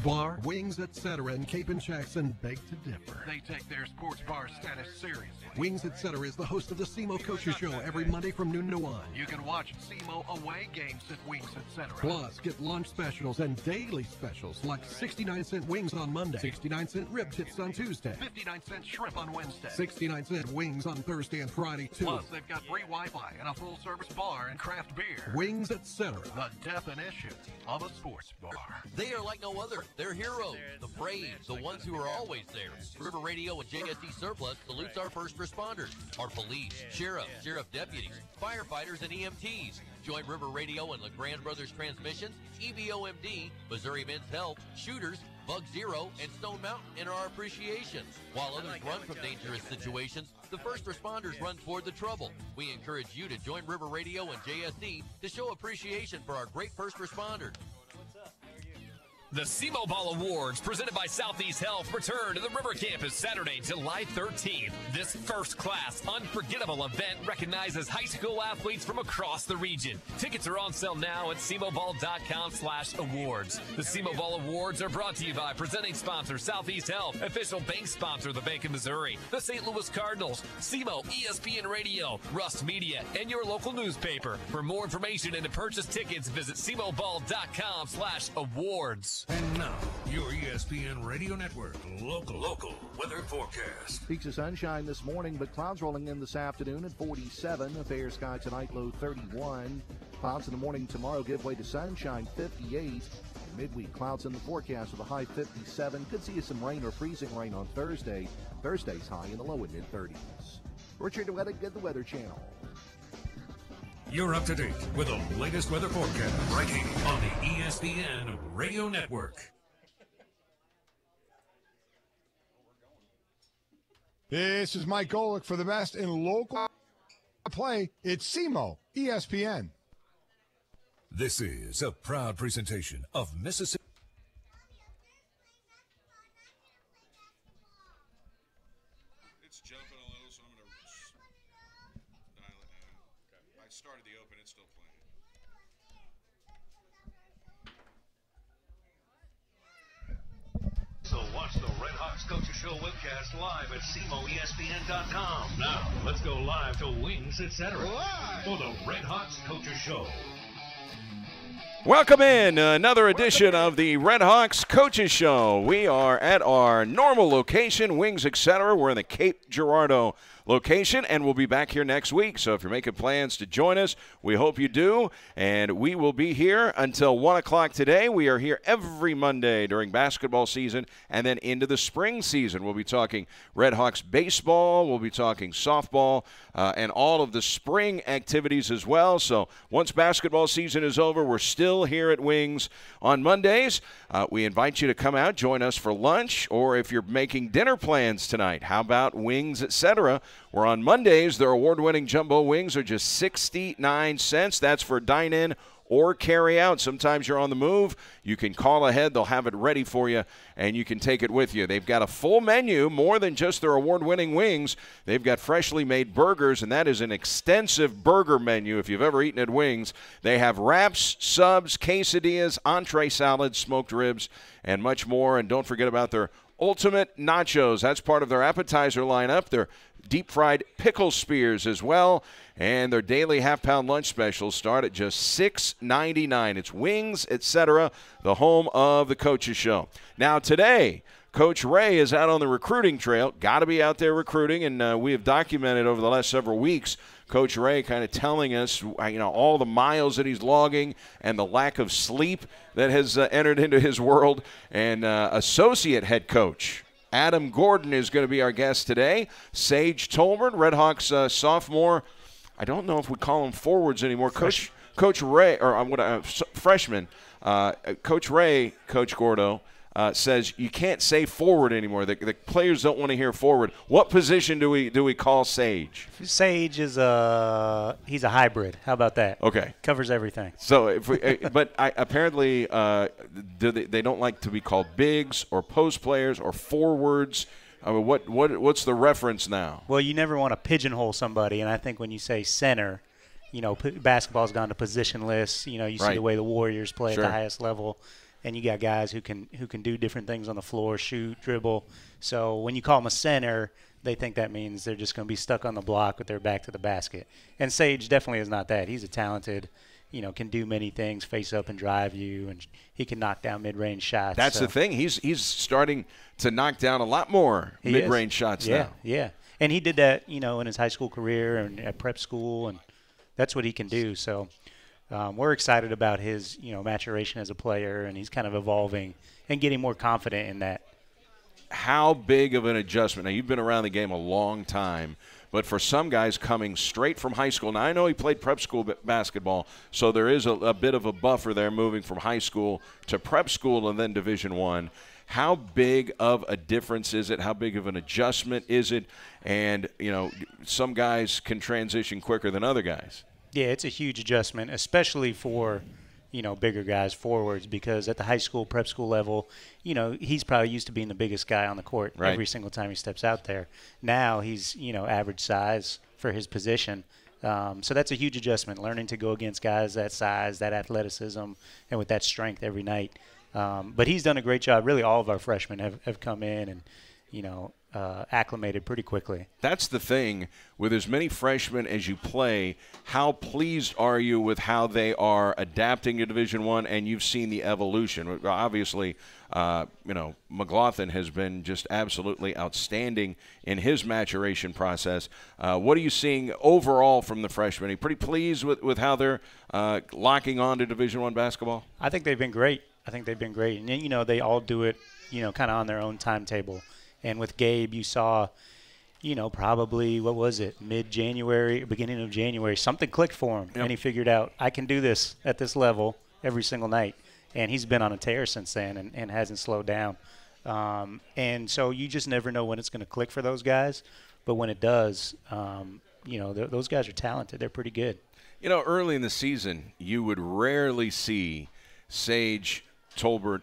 Bar, Wings, etc. in Cape and Jackson beg to differ. They take their sports bar status seriously. Wings, etc. is the host of the SEMO Coaches Show every Monday from noon to 1. You can watch SEMO away games at Wings, etc. Plus, get lunch specials and daily specials like 69-cent wings on Monday, 69-cent rib tips on Tuesday, 59-cent shrimp on Wednesday, 69-cent wings on Thursday and Friday too. Plus, they've got free Wi-Fi and a full-service bar and craft beer. Wings, etc. The definition of a sports bar. They are like no other. They're heroes, the brave, the ones who are always there. River Radio and JSD Surplus salutes our first responders, our police, sheriff deputies, firefighters, and EMTs. Join River Radio and LeGrand Brothers Transmissions, EVOMD, Missouri Men's Health, Shooters, Bug Zero, and Stone Mountain in our appreciation. While others run from dangerous situations, the first responders run toward the trouble. We encourage you to join River Radio and JSD to show appreciation for our great first responders. The SEMO Ball Awards, presented by Southeast Health, return to the River Campus Saturday, July 13th. This first-class, unforgettable event recognizes high school athletes from across the region. Tickets are on sale now at SEMOBall.com/awards. The SEMO Ball Awards are brought to you by presenting sponsor Southeast Health, official bank sponsor the Bank of Missouri, the St. Louis Cardinals, SEMO ESPN Radio, Rust Media, and your local newspaper. For more information and to purchase tickets, visit SEMOBall.com/awards. And now, your ESPN Radio Network local weather forecast. Peaks of sunshine this morning, but clouds rolling in this afternoon at 47. A fair sky tonight, low 31. Clouds in the morning tomorrow give way to sunshine, 58. Midweek clouds in the forecast with a high 57. Could see some rain or freezing rain on Thursday. Thursday's high in the low and mid-30s. Richard DeWettig, the Weather Channel. You're up to date with the latest weather forecast right here on the ESPN Radio Network. This is Mike Golick for the best in local play. It's SEMO ESPN. This is a proud presentation of Mississippi. It's jumping a little, so I'm going to dial it down. Okay. I started the open. It's still playing. So watch the Red Hawks Coaches Show webcast live at SEMOESPN.com. Now, let's go live to Wings, etc. for the Red Hawks Coaches Show. Welcome in another edition of the Red Hawks Coaches Show. We are at our normal location, Wings, etc. We're in the Cape Girardeau location, and we'll be back here next week. So if you're making plans to join us, we hope you do. And we will be here until 1 o'clock today. We are here every Monday during basketball season and then into the spring season. We'll be talking Red Hawks baseball. We'll be talking softball and all of the spring activities as well. So once basketball season is over, we're still here at Wings on Mondays. We invite you to come out, join us for lunch, or if you're making dinner plans tonight, how about Wings, etc.? Where on Mondays, their award-winning jumbo wings are just 69 cents. That's for dine-in or carry out. Sometimes you're on the move. You can call ahead. They'll have it ready for you, and you can take it with you. They've got a full menu, more than just their award-winning wings. They've got freshly made burgers, and that is an extensive burger menu if you've ever eaten at Wings. They have wraps, subs, quesadillas, entree salads, smoked ribs, and much more. And don't forget about their ultimate nachos. That's part of their appetizer lineup. Their deep-fried pickle spears as well. And their daily half-pound lunch specials start at just $6.99. It's Wings, etc., the home of the Coaches Show. Now today, Coach Ray is out on the recruiting trail. Got to be out there recruiting, and we have documented over the last several weeks Coach Ray kind of telling us, all the miles that he's logging and the lack of sleep that has entered into his world. And associate head coach Adam Gordon is going to be our guest today. Sage Tolbert, Red Hawks sophomore. I don't know if we call him forwards anymore. Coach Ray, or freshman. Coach Ray, Coach Gordo, says you can't say forward anymore. The players don't want to hear forward. What position do we call Sage? Sage is he's a hybrid. How about that? Okay, covers everything. So if we, but apparently they don't like to be called bigs or post players or forwards. I mean, what's the reference now? Well, you never want to pigeonhole somebody, and I think when you say center, basketball's gone to positionless. You see the way the Warriors play at the highest level. and you got guys who can do different things on the floor, shoot, dribble. So when you call them a center, they think that means they're just going to be stuck on the block with their back to the basket. And Sage definitely is not that. He's a talented, can do many things, face up and drive you, and he can knock down mid-range shots. That's the thing. He's starting to knock down a lot more mid-range shots now. Yeah. And he did that, in his high school career and at prep school, and that's what he can do. So we're excited about his, maturation as a player, and he's kind of evolving and getting more confident in that. How big of an adjustment? Now, you've been around the game a long time, but for some guys coming straight from high school, now I know he played prep school basketball, so there is a bit of a buffer there moving from high school to prep school and then Division I. How big of a difference is it? How big of an adjustment is it? And, some guys can transition quicker than other guys. Yeah, it's a huge adjustment, especially for bigger guys, forwards, because at the high school, prep school level, he's probably used to being the biggest guy on the court every single time he steps out there. Now he's, average size for his position. So that's a huge adjustment, learning to go against guys that size, that athleticism, and with that strength every night. But he's done a great job. Really, all of our freshmen have come in and, acclimated pretty quickly. That's the thing. With as many freshmen as you play, how pleased are you with how they are adapting to Division I, and you've seen the evolution? Obviously, McLaughlin has been just absolutely outstanding in his maturation process. What are you seeing overall from the freshmen? Are you pretty pleased with how they're locking on to Division I basketball? I think they've been great. And, they all do it, kind of on their own timetable. And with Gabe, you saw, probably, mid-January, beginning of January, something clicked for him. Yep. And he figured out, I can do this at this level every single night. And he's been on a tear since then and hasn't slowed down. And so you just never know when it's going to click for those guys. But when it does, those guys are talented. They're pretty good. Early in the season, you would rarely see Sage Tolbert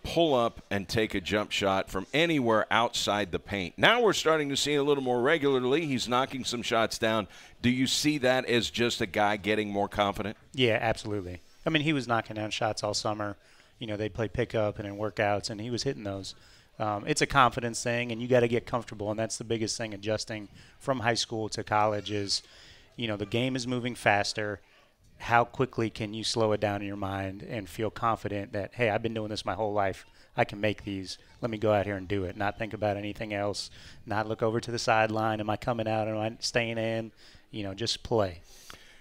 pull up and take a jump shot from anywhere outside the paint. Now we're starting to see it a little more regularly. He's knocking some shots down. Do you see that as just a guy getting more confident? Yeah, absolutely. I mean, he was knocking down shots all summer. They play pickup and in workouts, and he was hitting those. It's a confidence thing, and you got to get comfortable, and that's the biggest thing adjusting from high school to college is, the game is moving faster. How quickly can you slow it down in your mind and feel confident that, hey, I've been doing this my whole life. I can make these. Let me go out here and do it. Not think about anything else. Not look over to the sideline. Am I coming out? Am I staying in? Just play.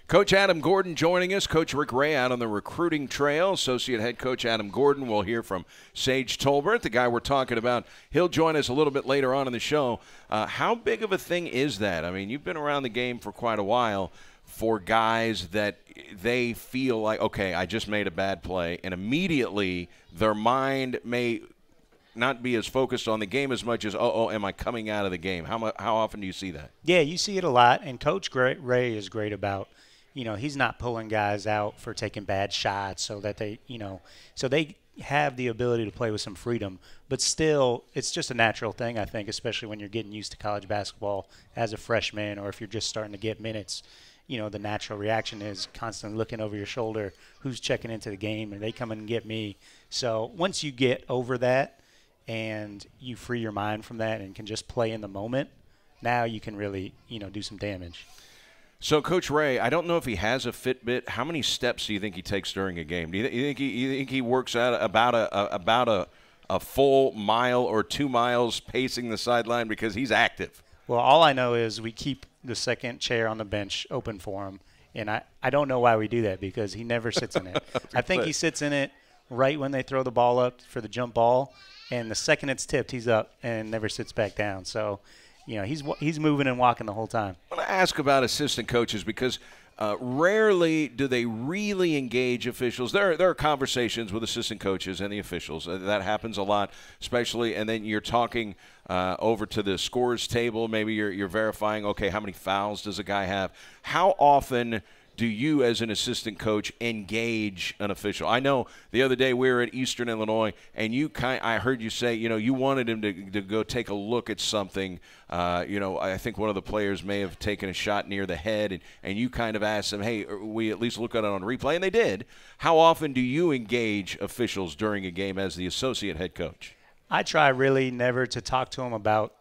Coach Adam Gordon joining us. Coach Rick Ray out on the recruiting trail. Associate head coach Adam Gordon. We'll hear from Sage Tolbert, the guy we're talking about. He'll join us a little bit later on in the show. How big of a thing is that? I mean, you've been around the game for quite a while. For guys that they feel like, okay, I just made a bad play, and immediately their mind may not be as focused on the game as much as, am I coming out of the game? How often do you see that? Yeah, you see it a lot, and Coach Ray is great about, he's not pulling guys out for taking bad shots so that they, so they have the ability to play with some freedom. But still, it's just a natural thing, I think, especially when you're getting used to college basketball as a freshman or if you're just starting to get minutes. The natural reaction is constantly looking over your shoulder, who's checking into the game, and they come in and get me. So once you get over that and you free your mind from that and can just play in the moment, now you can really, do some damage. So, Coach Ray, I don't know if he has a Fitbit. How many steps do you think he takes during a game? Do you think he works out about a full mile or 2 miles pacing the sideline because he's active? Well, all I know is we keep the second chair on the bench open for him, and I don't know why we do that because he never sits in it. I think he sits in it right when they throw the ball up for the jump ball, and the second it's tipped, he's up and never sits back down. So, he's moving and walking the whole time. I want to ask about assistant coaches because rarely do they really engage officials. There are conversations with assistant coaches and the officials. That happens a lot, especially, and then you're talking over to the scores table. Maybe you're verifying, okay, how many fouls does a guy have? How often do you, as an assistant coach, engage an official? I know the other day we were at Eastern Illinois, and I heard you say, you wanted him to go take a look at something. I think one of the players may have taken a shot near the head, and you kind of asked them, hey, we at least look at it on replay, and they did. How often do you engage officials during a game as the associate head coach? I try really never to talk to them about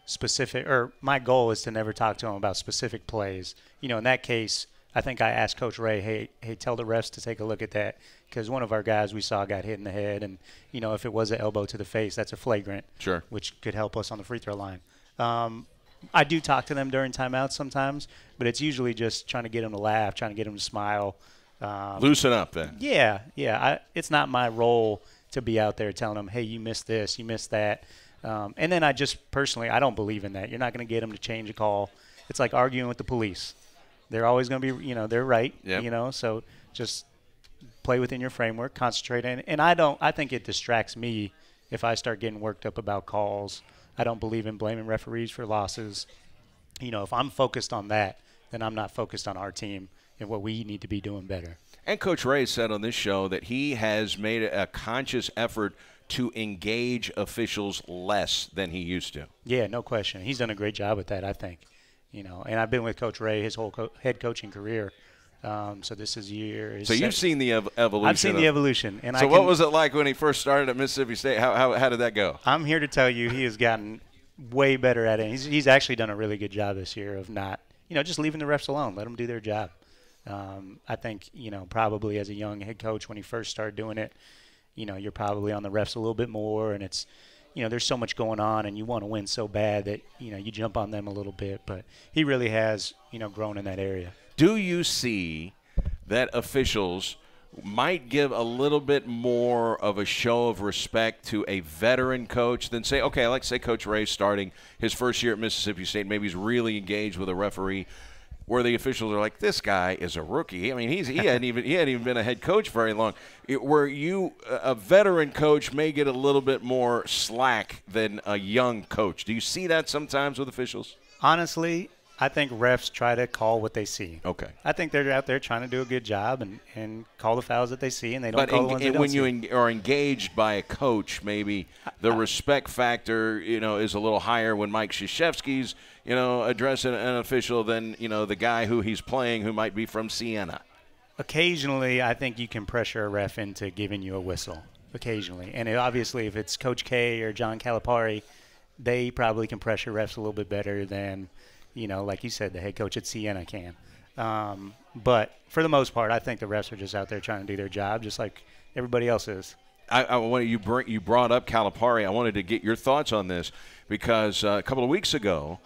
specific, or my goal is to never talk to them about specific plays. In that case, I think I asked Coach Ray, hey, tell the refs to take a look at that, because one of our guys we saw got hit in the head, and if it was an elbow to the face, that's a flagrant, sure, which could help us on the free throw line. I do talk to them during timeouts sometimes, but it's usually just trying to get them to laugh, trying to get them to smile. Loosen up then. Yeah. It's not my role to be out there telling them, hey, you missed this, you missed that. And then I just personally, I don't believe in that. You're not going to get them to change a call. It's like arguing with the police. They're always going to be, they're right, yep. So just play within your framework, concentrate. And I think it distracts me if I start getting worked up about calls. I don't believe in blaming referees for losses. If I'm focused on that, then I'm not focused on our team and what we need to be doing better. And Coach Ray said on this show that he has made a conscious effort to engage officials less than he used to. Yeah, no question. He's done a great job with that, I think. And I've been with Coach Ray his whole head coaching career. So this is year. So you've seen the evolution. I've seen the evolution. And so what was it like when he first started at Mississippi State? How did that go? I'm here to tell you he has gotten way better at it. He's actually done a really good job this year of not, just leaving the refs alone. Let them do their job. I think, probably as a young head coach when he first started doing it, you're probably on the refs a little bit more, and it's, there's so much going on, and you want to win so bad that, you jump on them a little bit. But he really has, grown in that area. Do you see that officials might give a little bit more of a show of respect to a veteran coach than say, okay, like say Coach Ray starting his first year at Mississippi State, maybe he's really engaged with a referee, where the officials are like, this guy is a rookie. I mean, he hadn't even been a head coach very long. Where a veteran coach may get a little bit more slack than a young coach. Do you see that sometimes with officials? Honestly, I think refs try to call what they see. Okay. I think they're out there trying to do a good job and call the fouls that they see, and they don't call the ones they don't see. But when you are engaged by a coach, maybe the respect factor, is a little higher when Mike Krzyzewski's, addressing an official than, the guy who he's playing who might be from Siena. Occasionally, I think you can pressure a ref into giving you a whistle. Occasionally. And obviously, if it's Coach K or John Calipari, they probably can pressure refs a little bit better than – like you said, the head coach at Siena can. But for the most part, I think the refs are just out there trying to do their job, just like everybody else is. I wanted you brought up Calipari. I wanted to get your thoughts on this because a couple of weeks ago,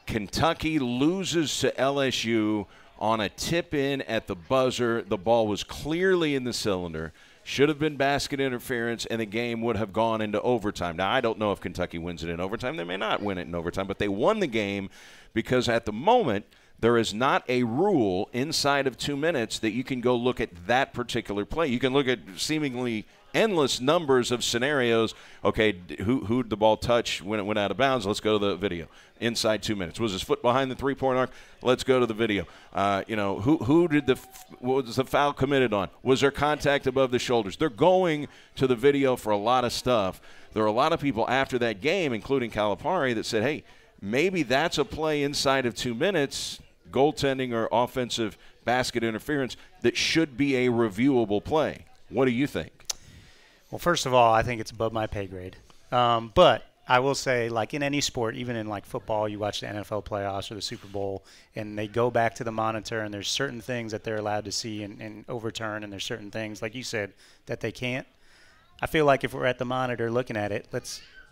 Kentucky loses to LSU on a tip-in at the buzzer. The ball was clearly in the cylinder. Should have been basket interference, and the game would have gone into overtime. Now, I don't know if Kentucky wins it in overtime. They may not win it in overtime, but they won the game because at the moment there is not a rule inside of 2 minutes that you can go look at that particular play. You can look at seemingly endless numbers of scenarios. Okay, who did the ball touch when it went out of bounds? Let's go to the video. Inside 2 minutes. Was his foot behind the three-point arc? Let's go to the video. What was the foul committed on? Was there contact above the shoulders? They're going to the video for a lot of stuff. There are a lot of people after that game, including Calipari, that said, hey, maybe that's a play inside of 2 minutes, goaltending or offensive basket interference, that should be a reviewable play. What do you think? Well, first of all, I think it's above my pay grade. But I will say, like in any sport, even in like football, you watch the NFL playoffs or the Super Bowl, and they go back to the monitor, and there's certain things that they're allowed to see and overturn, and there's certain things, like you said, that they can't. I feel like if we're at the monitor looking at it,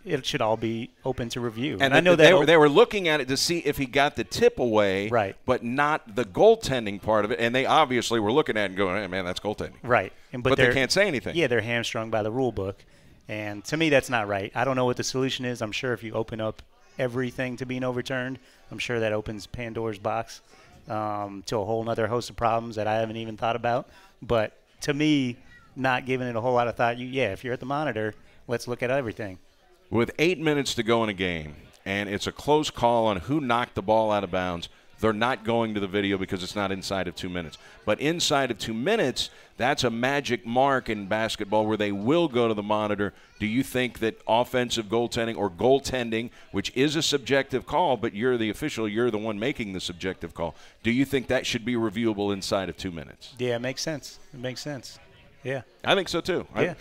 it should all be open to review. And I know that they were looking at it to see if he got the tip away, right, but not the goaltending part of it. And they obviously were looking at it and going, hey, man, that's goaltending. Right. But they can't say anything. Yeah, they're hamstrung by the rule book. And to me, that's not right. I don't know what the solution is. I'm sure if you open up everything to being overturned, I'm sure that opens Pandora's box to a whole other host of problems that I haven't even thought about. But to me, not giving it a whole lot of thought, if you're at the monitor, let's look at everything. With 8 minutes to go in a game, and it's a close call on who knocked the ball out of bounds, they're not going to the video because it's not inside of 2 minutes. But inside of 2 minutes, that's a magic mark in basketball where they will go to the monitor. Do you think that offensive goaltending or goaltending, which is a subjective call, but you're the official, you're the one making the subjective call, do you think that should be reviewable inside of 2 minutes? Yeah, it makes sense. It makes sense. Yeah. I think so, too. Yeah.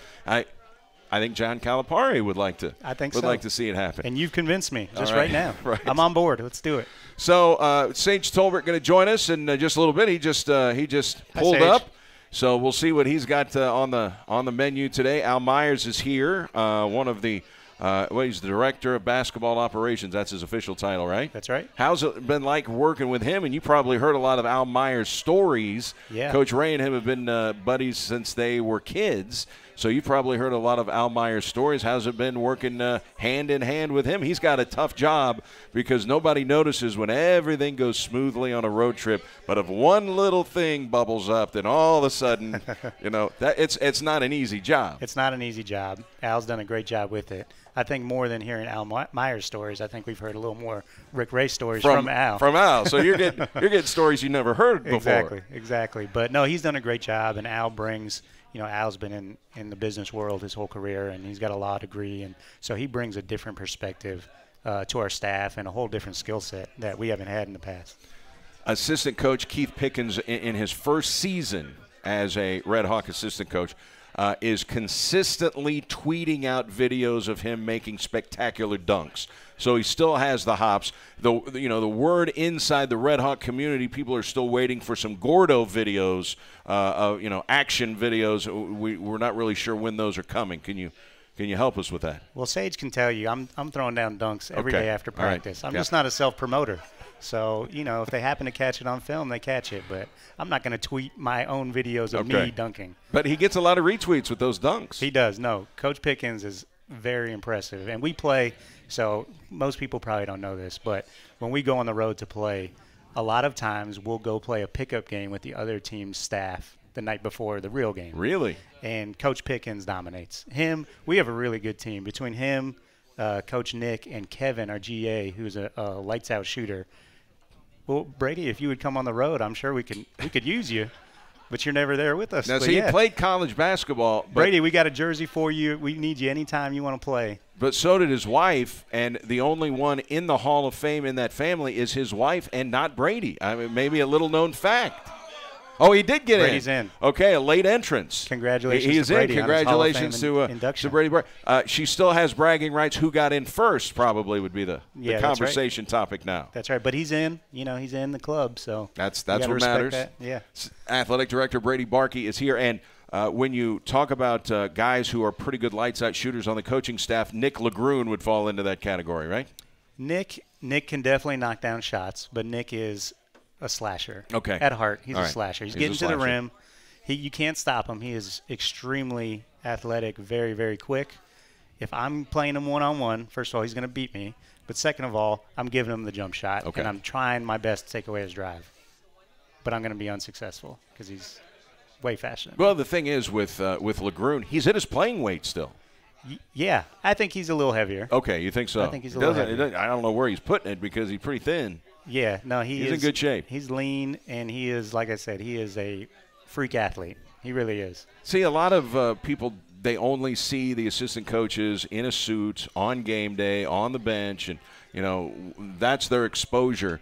I think John Calipari would like to. Like to see it happen. And you've convinced me just right now. Right. I'm on board. Let's do it. So Sage Tolbert going to join us in just a little bit. He just pulled up. So we'll see what he's got on the menu today. Al Myers is here, one of the he's the director of basketball operations. That's his official title, right? That's right. How's it been like working with him? And you probably heard a lot of Al Myers' stories. Yeah. Coach Ray and him have been buddies since they were kids. So you've probably heard a lot of Al Myers' stories. How's it been working hand in hand with him? He's got a tough job because nobody notices when everything goes smoothly on a road trip. But if one little thing bubbles up, then all of a sudden, that it's not an easy job. It's not an easy job. Al's done a great job with it. I think more than hearing Al Myers' stories, I think we've heard a little more Rick Ray stories from Al. From Al. So you're getting stories you never heard before. Exactly. But, no, he's done a great job, and Al brings – Al's been in the business world his whole career, and he's got a law degree, and so he brings a different perspective to our staff and a whole different skill set that we haven't had in the past. Assistant coach Keith Pickens, in his first season as a Red Hawk assistant coach, is consistently tweeting out videos of him making spectacular dunks. So he still has the hops. The word inside the Red Hawk community, people are still waiting for some Gordo videos, action videos. We're not really sure when those are coming. Can you help us with that? Well, Sage can tell you. I'm throwing down dunks every day after practice. Right. I'm just not a self-promoter. So, if they happen to catch it on film, they catch it. But I'm not going to tweet my own videos of me dunking. But he gets a lot of retweets with those dunks. He does. No, Coach Pickens is very impressive. And we play, so most people probably don't know this, but when we go on the road to play, a lot of times we'll go play a pickup game with the other team's staff the night before the real game. Really? And Coach Pickens dominates. We have a really good team. Between him, Coach Nick, and Kevin, our GA, who's a lights-out shooter. Well, Brady, if you would come on the road, I'm sure we could use you. But you're never there with us. Now, he played college basketball. Brady, we got a jersey for you. We need you anytime you want to play. But so did his wife, and the only one in the Hall of Fame in that family is his wife and not Brady. I mean, maybe a little-known fact. Oh, he did get Brady's in. Okay, a late entrance. Congratulations He's to Brady in. Congratulations to Brady. She still has bragging rights. Who got in first probably would be the conversation topic now. That's right. But he's in. He's in the club. So that's what matters. That. Yeah. Athletic Director Brady Barkey is here. And when you talk about guys who are pretty good lights-out shooters on the coaching staff, Nick LeGrune would fall into that category, right? Nick can definitely knock down shots, but Nick is a slasher. Okay. At heart, he's a slasher. He's getting to the rim. You can't stop him. He is extremely athletic, very, very quick. If I'm playing him one-on-one, first of all, he's going to beat me. But second of all, I'm giving him the jump shot, and I'm trying my best to take away his drive. But I'm going to be unsuccessful because he's way faster. Well, the thing is with LeGrune, he's at his playing weight still. Yeah, I think he's a little heavier. Okay, you think so? I think he's a little heavier. I don't know where he's putting it because he's pretty thin. Yeah, no, he's in good shape. He's lean, and he is, like I said, he is a freak athlete. He really is. See, a lot of people, they only see the assistant coaches in a suit on game day, on the bench, and, that's their exposure.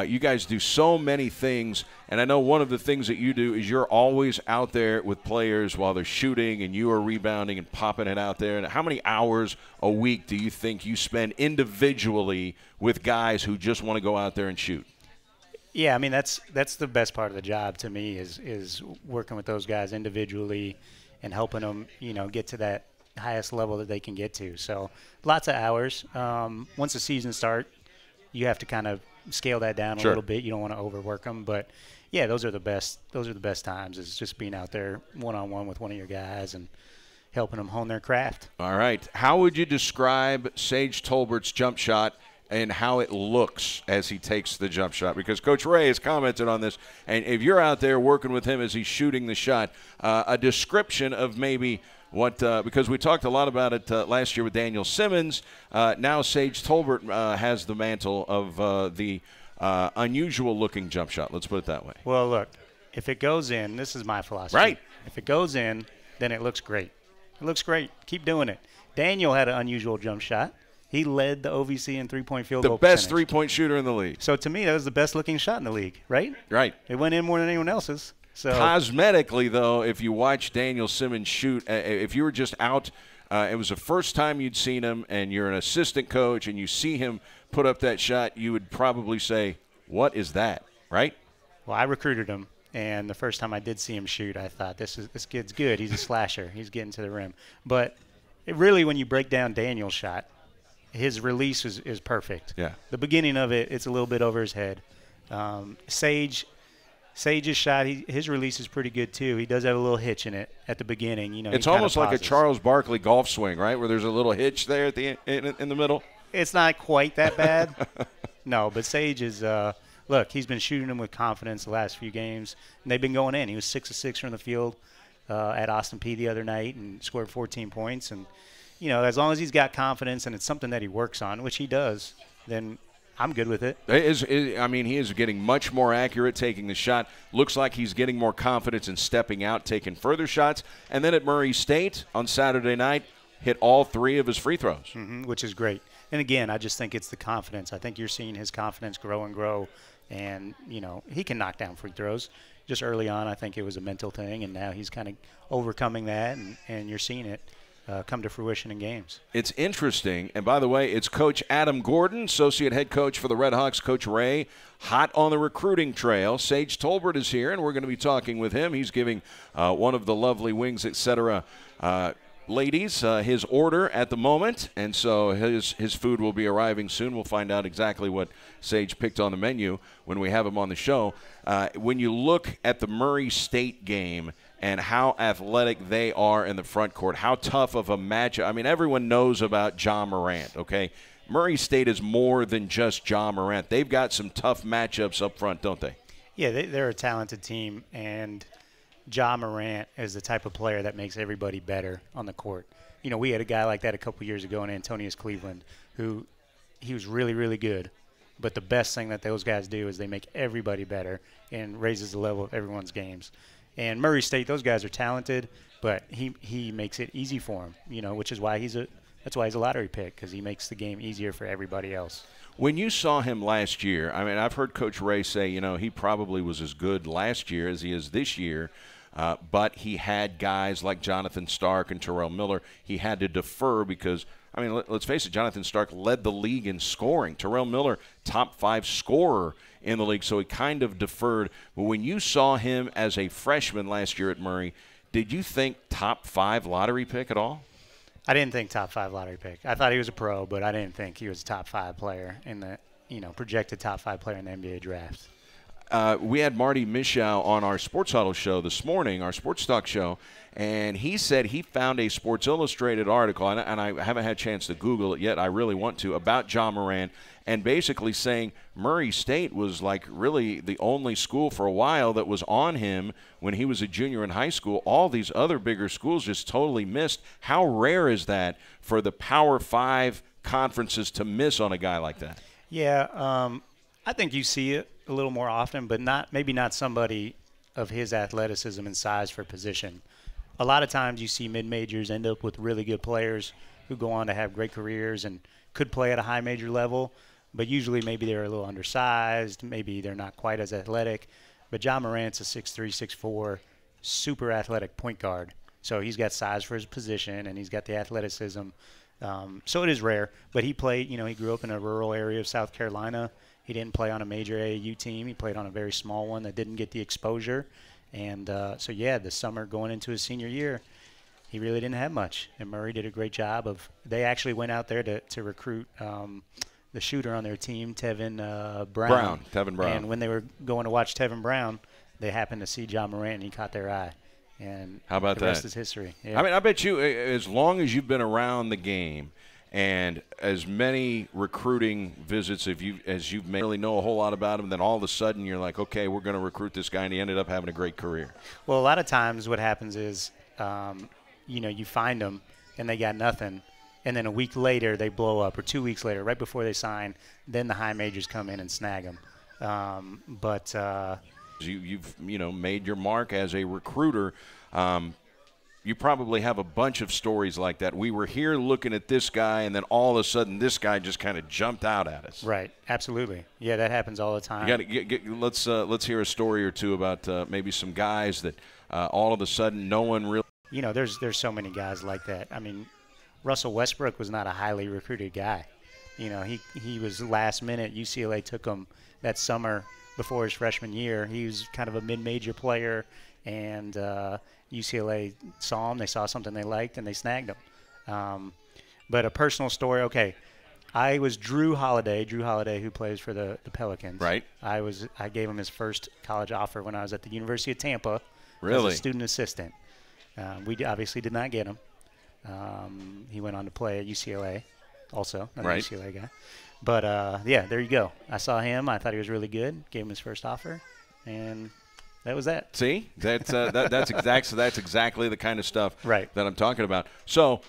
You guys do so many things, and I know one of the things that you do is you're always out there with players while they're shooting, and you are rebounding and popping it out there. And how many hours a week do you think you spend individually with guys who just want to go out there and shoot? Yeah, I mean that's the best part of the job to me is working with those guys individually and helping them, get to that highest level that they can get to. So lots of hours. Once the season starts, you have to kind of scale that down a little bit. You don't want to overwork them, but yeah, those are the best times, is just being out there one-on-one with one of your guys and helping them hone their craft. All right. How would you describe Sage Tolbert's jump shot and how it looks as he takes the jump shot? Because Coach Ray has commented on this, and if you're out there working with him as he's shooting the shot, a description of maybe what because we talked a lot about it last year with Daniel Simmons. Now Sage Tolbert has the mantle of the unusual-looking jump shot. Let's put it that way. Well, look, if it goes in, this is my philosophy. Right. If it goes in, then it looks great. It looks great. Keep doing it. Daniel had an unusual jump shot. He led the OVC in three-point field goal percentage. The best percentage. three-point shooter in the league. So, to me, that was the best-looking shot in the league, right? Right. It went in more than anyone else's. So cosmetically, though, if you watch Daniel Simmons shoot, if you were just out, it was the first time you'd seen him, and you're an assistant coach, and you see him put up that shot, you would probably say, what is that, right? Well, I recruited him, and the first time I did see him shoot, I thought, this kid's good. He's a slasher. He's getting to the rim. But really, when you break down Daniel's shot, his release is perfect. Yeah. The beginning of it, it's a little bit over his head. Sage's shot, his release is pretty good too. He does have a little hitch in it at the beginning. You know, it's almost like a Charles Barkley golf swing, right, where there's a little hitch there at the in the middle. It's not quite that bad. No, but Sage is look, he's been shooting them with confidence the last few games, and they've been going in. He was 6 of 6 from the field at Austin Peay the other night and scored 14 points. And, you know, as long as he's got confidence and it's something that he works on, which he does, then I'm good with it. I mean, he is getting much more accurate taking the shot. Looks like he's getting more confidence in stepping out, taking further shots. And then at Murray State on Saturday night, hit all 3 of his free throws. Which is great. And, again, I just think it's the confidence. I think you're seeing his confidence grow and grow. And, you know, he can knock down free throws. Just early on, I think it was a mental thing, and now he's kind of overcoming that, and you're seeing it come to fruition in games. It's interesting. And, by the way, it's Coach Adam Gordon, associate head coach for the Red Hawks, Coach Ray, hot on the recruiting trail. Sage Tolbert is here, and we're going to be talking with him. He's giving one of the lovely Wings, etc. Ladies his order at the moment, and so his food will be arriving soon. We'll find out exactly what Sage picked on the menu when we have him on the show. When you look at the Murray State game and how athletic they are in the front court, how tough of a matchup. I mean, everyone knows about Ja Morant, okay? Murray State is more than just Ja Morant. They've got some tough matchups up front, don't they? Yeah, they're a talented team, and Ja Morant is the type of player that makes everybody better on the court. You know, we had a guy like that a couple years ago in Antonius Cleveland who he was really, really good. But the best thing that those guys do is they make everybody better and raises the level of everyone's games. And Murray State, those guys are talented, but he makes it easy for them, you know, which is why that's why he's a lottery pick, because he makes the game easier for everybody else. When you saw him last year, I mean, I've heard Coach Ray say, you know, he probably was as good last year as he is this year. But he had guys like Jonathan Stark and Terrell Miller. He had to defer because, I mean, let's face it, Jonathan Stark led the league in scoring. Terrell Miller, top 5 scorer in the league, so he kind of deferred. But when you saw him as a freshman last year at Murray, did you think top 5 lottery pick at all? I didn't think top 5 lottery pick. I thought he was a pro, but I didn't think he was a top 5 player in the, you know, projected top 5 player in the NBA draft. We had Marty Mischow on our Sports Huddle show this morning, our Sports Talk show, and he said he found a Sports Illustrated article, and I haven't had a chance to Google it yet. I really want to, about Ja Morant, and basically saying Murray State was like really the only school for a while that was on him when he was a junior in high school. All these other bigger schools just totally missed. How rare is that for the Power 5 conferences to miss on a guy like that? Yeah, I think you see it a little more often, but maybe not somebody of his athleticism and size for position. A lot of times you see mid-majors end up with really good players who go on to have great careers and could play at a high major level, but usually maybe they're a little undersized, maybe they're not quite as athletic. But Ja Morant's a 6'3", 6'4", super athletic point guard. So he's got size for his position and he's got the athleticism. So it is rare, but he played, you know, he grew up in a rural area of South Carolina. He didn't play on a major AAU team. He played on a very small one that didn't get the exposure. And so, yeah, this summer going into his senior year, he really didn't have much. And Murray did a great job of – they actually went out there to recruit the shooter on their team, Tevin Brown. Tevin Brown. And when they were going to watch Tevin Brown, they happened to see Ja Morant, and he caught their eye. And how about the rest that? is history. Yeah. I mean, I bet you as long as you've been around the game – and as many recruiting visits as you've made, really know a whole lot about him, then all of a sudden you're like, okay, we're going to recruit this guy, and he ended up having a great career. Well, a lot of times what happens is, you know, you find them and they got nothing, and then a week later they blow up, or 2 weeks later, right before they sign, then the high majors come in and snag them. But you've made your mark as a recruiter. You probably have a bunch of stories like that. We were here looking at this guy, and then all of a sudden this guy just kind of jumped out at us. Right, absolutely. Yeah, that happens all the time. Let's hear a story or two about maybe some guys that all of a sudden no one really. There's so many guys like that. I mean, Russell Westbrook was not a highly recruited guy. He was last minute. UCLA took him that summer before his freshman year. He was kind of a mid-major player, and UCLA saw him. They saw something they liked, and they snagged him. But a personal story, okay. I was Drew Holiday, who plays for the Pelicans. Right. I gave him his first college offer when I was at the University of Tampa. Really? As a student assistant. We obviously did not get him. He went on to play at UCLA also, another right. UCLA guy. But, yeah, there you go. I saw him. I thought he was really good. Gave him his first offer, and that was that. See, that's exactly the kind of stuff right. that I'm talking about. So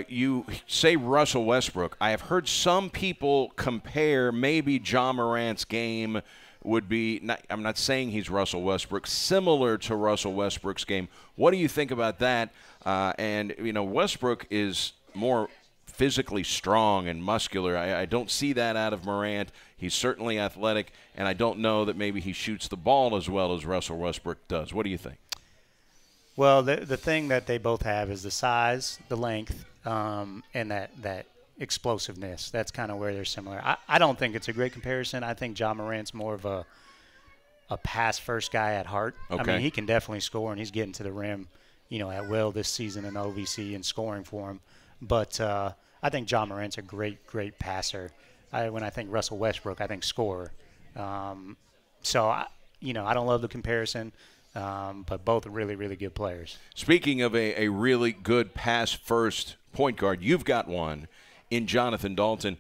you say Russell Westbrook. I have heard some people compare maybe Ja Morant's game would be – I'm not saying he's Russell Westbrook, similar to Russell Westbrook's game. What do you think about that? And, Westbrook is more physically strong and muscular. I don't see that out of Morant. He's certainly athletic, and I don't know that maybe he shoots the ball as well as Russell Westbrook does. What do you think? Well, the thing that they both have is the size, the length, and that explosiveness. That's kind of where they're similar. I don't think it's a great comparison. I think Ja Morant's more of a pass-first guy at heart. Okay. I mean, he can definitely score, and he's getting to the rim, at will this season in OVC and scoring for him. But I think Ja Morant's a great, great passer. When I think Russell Westbrook, I think scorer. So, I don't love the comparison, but both are really, really good players. Speaking of a really good pass-first point guard, you've got one in Jonathan Dalton.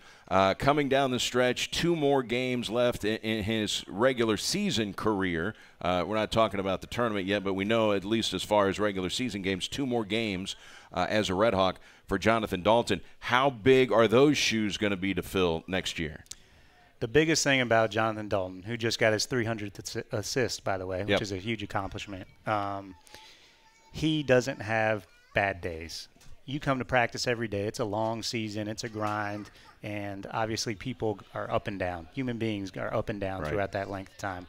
Coming down the stretch, 2 more games left in his regular season career. We're not talking about the tournament yet, but we know at least as far as regular season games, 2 more games as a Red Hawk for Jonathan Dalton. How big are those shoes going to be to fill next year? The biggest thing about Jonathan Dalton, who just got his 300th assist, by the way, which Yep. is a huge accomplishment, he doesn't have bad days. You come to practice every day. It's a long season. It's a grind. And obviously people are up and down. Human beings are up and down Right. throughout that length of time.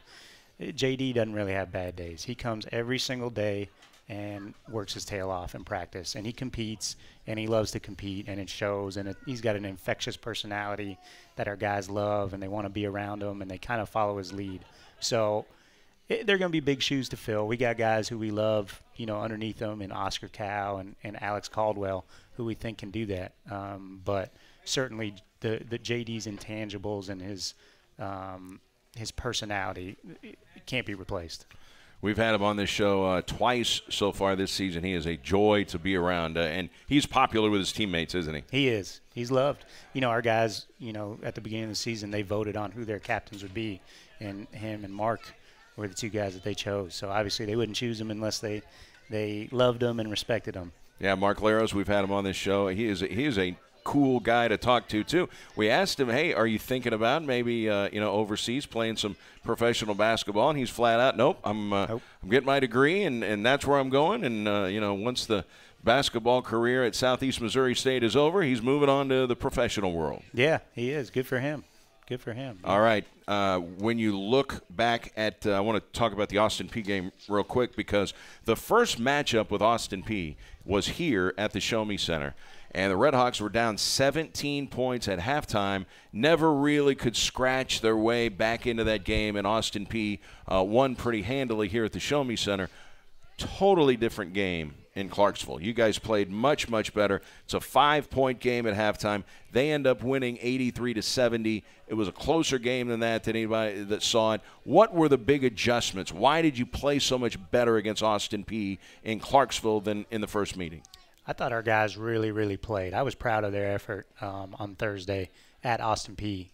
JD doesn't really have bad days. He comes every single day and works his tail off in practice. And he competes, and he loves to compete, and it shows. And he's got an infectious personality that our guys love, and they want to be around him, and they kind of follow his lead. So they're going to be big shoes to fill. We got guys who we love, underneath them, and Oscar Cow and Alex Caldwell, who we think can do that. But certainly the JD's intangibles and his personality can't be replaced. We've had him on this show twice so far this season. He is a joy to be around, and he's popular with his teammates, isn't he? He is. He's loved. Our guys, at the beginning of the season, they voted on who their captains would be, and him and Mark were the 2 guys that they chose. So obviously they wouldn't choose him unless they loved him and respected him. Yeah, Mark Laros, we've had him on this show. He is a cool guy to talk to, too. We asked him, hey, are you thinking about maybe, overseas playing some professional basketball? And he's flat out, nope, I'm getting my degree, and that's where I'm going. And, once the basketball career at Southeast Missouri State is over, he's moving on to the professional world. Yeah, he is. Good for him. Good for him. All right. When you look back at I want to talk about the Austin Peay game real quick, because the first matchup with Austin Peay was here at the Show Me Center. And the Red Hawks were down 17 points at halftime, never really could scratch their way back into that game, and Austin Peay won pretty handily here at the Show Me Center. Totally different game in Clarksville. You guys played much, much better. It's a 5-point game at halftime. They end up winning 83-70. It was a closer game than anybody that saw it. What were the big adjustments? Why did you play so much better against Austin Peay in Clarksville than in the first meeting? I thought our guys really, really played. I was proud of their effort on Thursday at Austin Peay.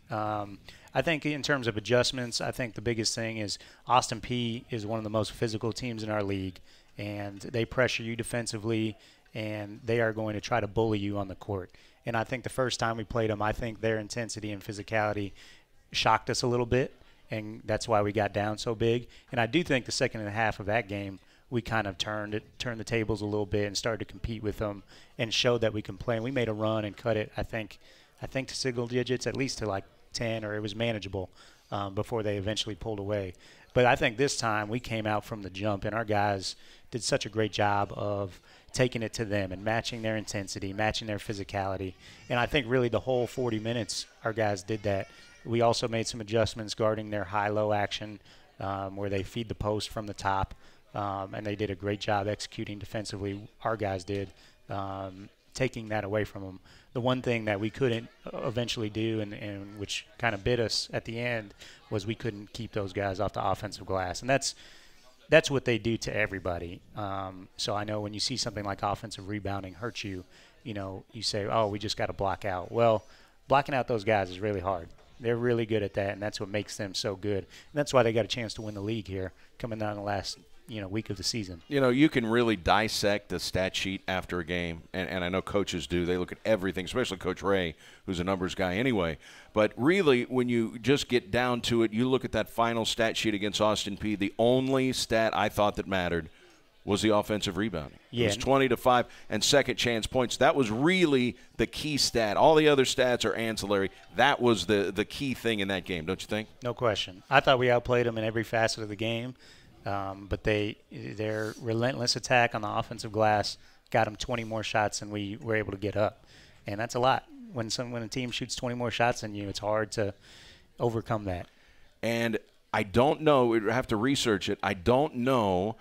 I think in terms of adjustments, I think the biggest thing is Austin Peay is one of the most physical teams in our league, and they pressure you defensively, and they are going to try to bully you on the court. And I think the first time we played them, I think their intensity and physicality shocked us a little bit, and that's why we got down so big. And I do think the second half of that game, we kind of turned the tables a little bit and started to compete with them and showed that we can play. And we made a run and cut it, I think to single digits, at least to like 10, or it was manageable before they eventually pulled away. But I think this time we came out from the jump, and our guys did such a great job of taking it to them and matching their intensity, matching their physicality. And I think really the whole 40 minutes our guys did that. We also made some adjustments guarding their high-low action where they feed the post from the top. And they did a great job executing defensively. Our guys did, taking that away from them. The one thing that we couldn't eventually do, and which kind of bit us at the end, was we couldn't keep those guys off the offensive glass. And that's what they do to everybody. So I know when you see something like offensive rebounding hurt you, you say, oh, we just got to block out. Well, blocking out those guys is really hard. They're really good at that, and that's what makes them so good. And that's why they got a chance to win the league here coming down the last week of the season. You can really dissect the stat sheet after a game, and I know coaches do. They look at everything, especially Coach Ray, who's a numbers guy anyway. But really, when you just get down to it, you look at that final stat sheet against Austin Peay, the only stat I thought that mattered was the offensive rebounding. Yeah. It was 20-5 and second chance points. That was really the key stat. All the other stats are ancillary. That was the key thing in that game, don't you think? No question. I thought we outplayed them in every facet of the game. But their relentless attack on the offensive glass got them 20 more shots than we were able to get up, and that's a lot. When a team shoots 20 more shots than you, it's hard to overcome that. And I don't know. We'd have to research it. I don't know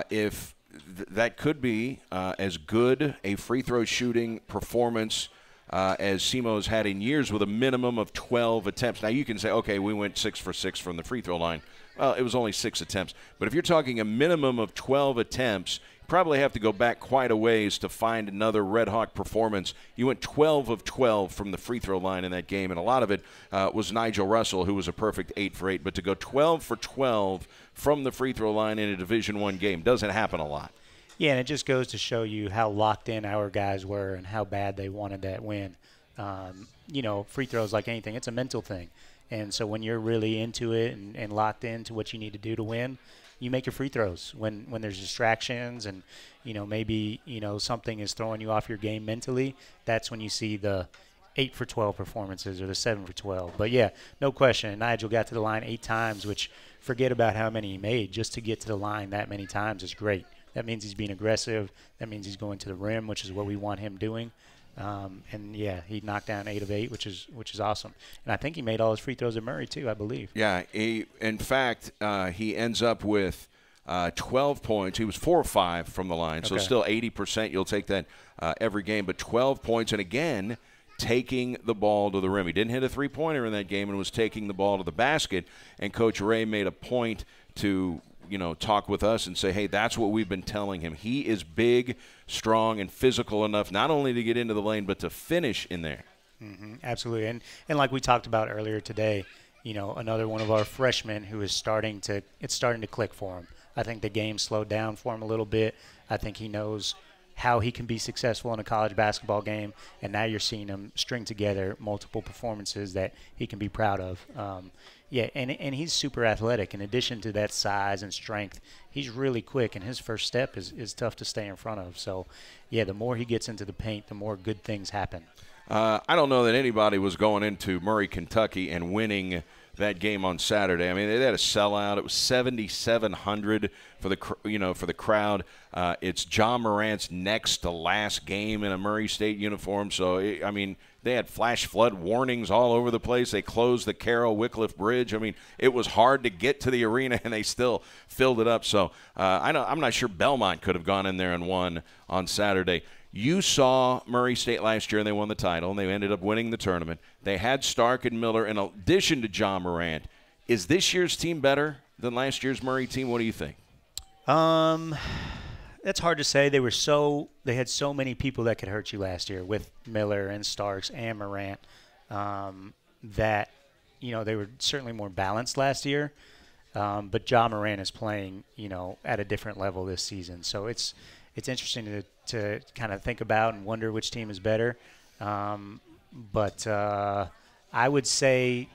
if that could be as good a free throw shooting performance as SEMO's had in years, with a minimum of 12 attempts. Now you can say, okay, we went 6 for 6 from the free throw line. Well, it was only 6 attempts. But if you're talking a minimum of 12 attempts, you probably have to go back quite a ways to find another Red Hawk performance. You went 12 of 12 from the free throw line in that game, and a lot of it was Nigel Russell, who was a perfect 8 for 8. But to go 12 for 12 from the free throw line in a Division I game doesn't happen a lot. Yeah, and it just goes to show you how locked in our guys were and how bad they wanted that win. Free throws, like anything, it's a mental thing. And so when you're really into it and locked into what you need to do to win, you make your free throws. When there's distractions and, maybe, something is throwing you off your game mentally, that's when you see the 8 for 12 performances or the 7 for 12. But, yeah, no question. Nigel got to the line 8 times, which forget about how many he made. Just to get to the line that many times is great. That means he's being aggressive. That means he's going to the rim, which is what we want him doing. And yeah, he knocked down 8 of 8, which is awesome. And I think he made all his free throws at Murray too, I believe. Yeah, in fact, he ends up with 12 points. He was 4 or 5 from the line, so still 80%. You'll take that every game, but 12 points, and again, taking the ball to the rim. He didn't hit a three-pointer in that game and was taking the ball to the basket. And Coach Ray made a point to talk with us and say, hey, that's what we've been telling him. He is big, strong, and physical enough not only to get into the lane but to finish in there. Mm-hmm, absolutely. And like we talked about earlier today, another one of our freshmen who is starting to click for him. I think the game slowed down for him a little bit. I think he knows how he can be successful in a college basketball game, and now you're seeing him string together multiple performances that he can be proud of. And he's super athletic. In addition to that size and strength, he's really quick, and his first step is tough to stay in front of. So, yeah, the more he gets into the paint, the more good things happen. I don't know that anybody was going into Murray, Kentucky and winning that game on Saturday. I mean, they had a sellout. It was 7,700 for the crowd. It's John Morant's next to last game in a Murray State uniform. So, they had flash flood warnings all over the place. They closed the Carroll Wycliffe Bridge. I mean, it was hard to get to the arena, and they still filled it up. So I'm not sure Belmont could have gone in there and won on Saturday. You saw Murray State last year, and they won the title, and they ended up winning the tournament. They had Stark and Miller in addition to John Morant. Is this year's team better than last year's Murray team? What do you think? That's hard to say. They had so many people that could hurt you last year with Miller and Starks and Morant that they were certainly more balanced last year. But John Morant is playing at a different level this season. So it's interesting to kind of think about and wonder which team is better. But I would say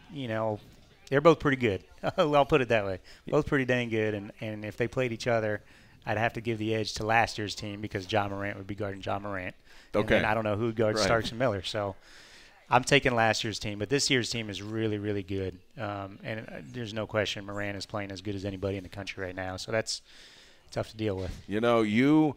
They're both pretty good. I'll put it that way. Both pretty dang good. And if they played each other, I'd have to give the edge to last year's team because John Morant would be guarding John Morant. Okay. And I don't know who would guard Starks and Miller. So I'm taking last year's team. But this year's team is really, really good. And there's no question Morant is playing as good as anybody in the country right now. So that's tough to deal with. You know, you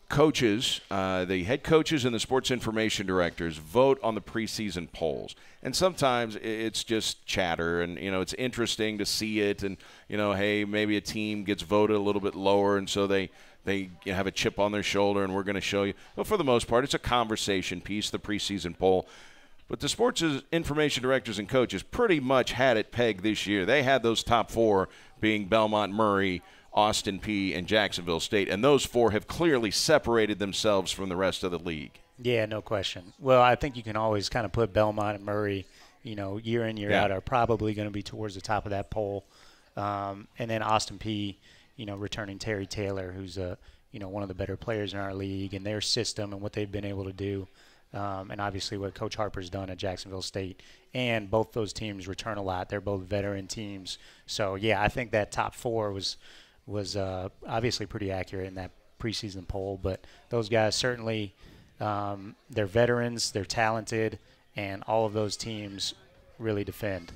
coaches, the head coaches and the sports information directors vote on the preseason polls. And sometimes it's just chatter and, you know, it's interesting to see it. And, you know, hey, maybe a team gets voted a little bit lower and so they have a chip on their shoulder and we're going to show you. But for the most part, it's a conversation piece, the preseason poll. But the sports information directors and coaches pretty much had it pegged this year. They had those top four being Belmont, Murray, Austin Peay, and Jacksonville State, and those four have clearly separated themselves from the rest of the league. Yeah, no question. Well, I think you can always kind of put Belmont and Murray, you know, year in, year out are probably going to be towards the top of that poll. And then Austin Peay, you know, returning Terry Taylor, who's one of the better players in our league, and their system and what they've been able to do. And obviously what Coach Harper's done at Jacksonville State. And both those teams return a lot. They're both veteran teams. So, yeah, I think that top four was obviously pretty accurate in that preseason poll. But those guys certainly, they're veterans, they're talented, and all of those teams really defend.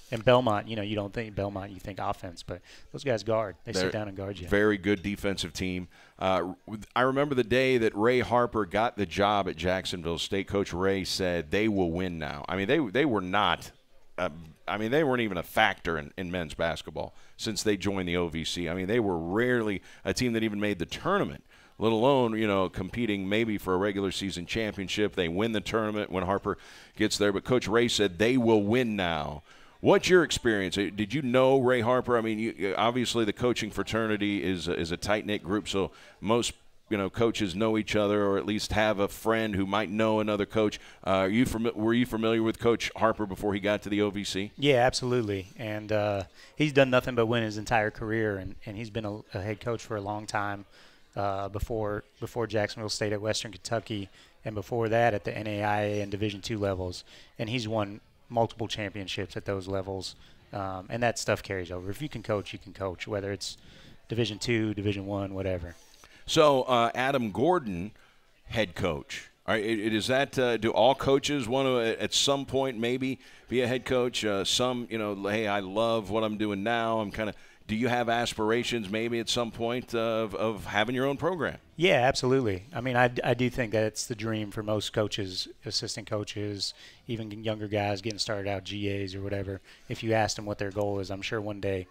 And Belmont, you know, you don't think Belmont, you think offense, but those guys guard. They're sit down and guard you. Very good defensive team. I remember the day that Ray Harper got the job at Jacksonville State. Coach Ray said they will win now. I mean, they were not they weren't even a factor in men's basketball since they joined the OVC. I mean, they were rarely a team that even made the tournament, let alone, you know, competing maybe for a regular season championship. They win the tournament when Harper gets there. But Coach Ray said they will win now. What's your experience? Did you know Ray Harper? I mean, obviously the coaching fraternity is a tight-knit group, so most coaches know each other or at least have a friend who might know another coach. Were you familiar with Coach Harper before he got to the OVC? Yeah, absolutely. And he's done nothing but win his entire career, and he's been a head coach for a long time before Jacksonville State at Western Kentucky, and before that at the NAIA and Division II levels. And he's won multiple championships at those levels, and that stuff carries over. If you can coach, you can coach, whether it's Division II, Division I, whatever. So Adam Gordon, head coach. All right, is that do all coaches want to at some point maybe be a head coach? Some, hey, I love what I'm doing now. Do you have aspirations maybe at some point of having your own program? Yeah, absolutely. I mean, I do think that it's the dream for most coaches, assistant coaches, even younger guys getting started out, GAs or whatever. If you asked them what their goal is, I'm sure one day,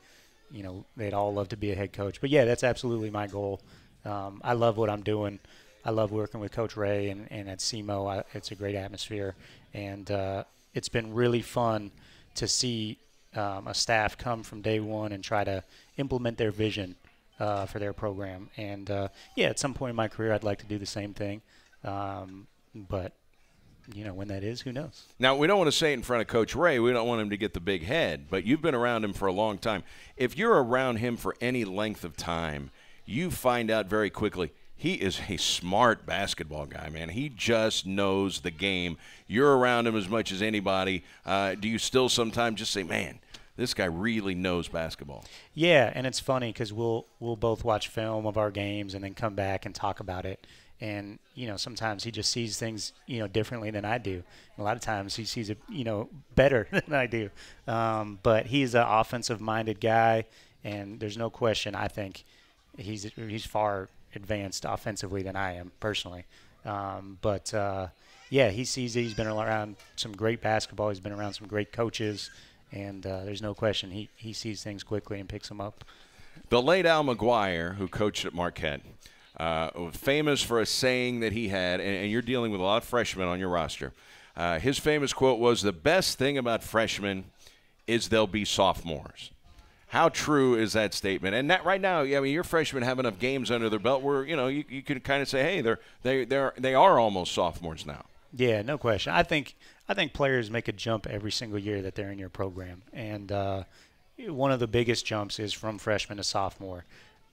they'd all love to be a head coach. But, yeah, that's absolutely my goal. I love what I'm doing. I love working with Coach Ray and at SEMO. It's a great atmosphere. And it's been really fun to see a staff come from day one and try to implement their vision for their program. And, at some point in my career, I'd like to do the same thing. But, when that is, who knows? Now, we don't want to say it in front of Coach Ray. We don't want him to get the big head. But you've been around him for a long time. If you're around him for any length of time, you find out very quickly he is a smart basketball guy, man. He just knows the game. You're around him as much as anybody. Do you still sometimes just say, man, this guy really knows basketball? Yeah, and it's funny because we'll both watch film of our games and then come back and talk about it. And, sometimes he just sees things, differently than I do. A lot of times he sees it, better than I do. But he's an offensive-minded guy, and there's no question, I think, he's far advanced offensively than I am personally. He sees it. He's been around some great basketball. He's been around some great coaches. And there's no question he sees things quickly and picks them up. The late Al McGuire, who coached at Marquette, famous for a saying that he had, and you're dealing with a lot of freshmen on your roster. His famous quote was, "The best thing about freshmen is they'll be sophomores." How true is that statement? And that right now, your freshmen have enough games under their belt where you can kind of say, hey, they are almost sophomores now. Yeah, no question. I think players make a jump every single year that they're in your program, and one of the biggest jumps is from freshman to sophomore.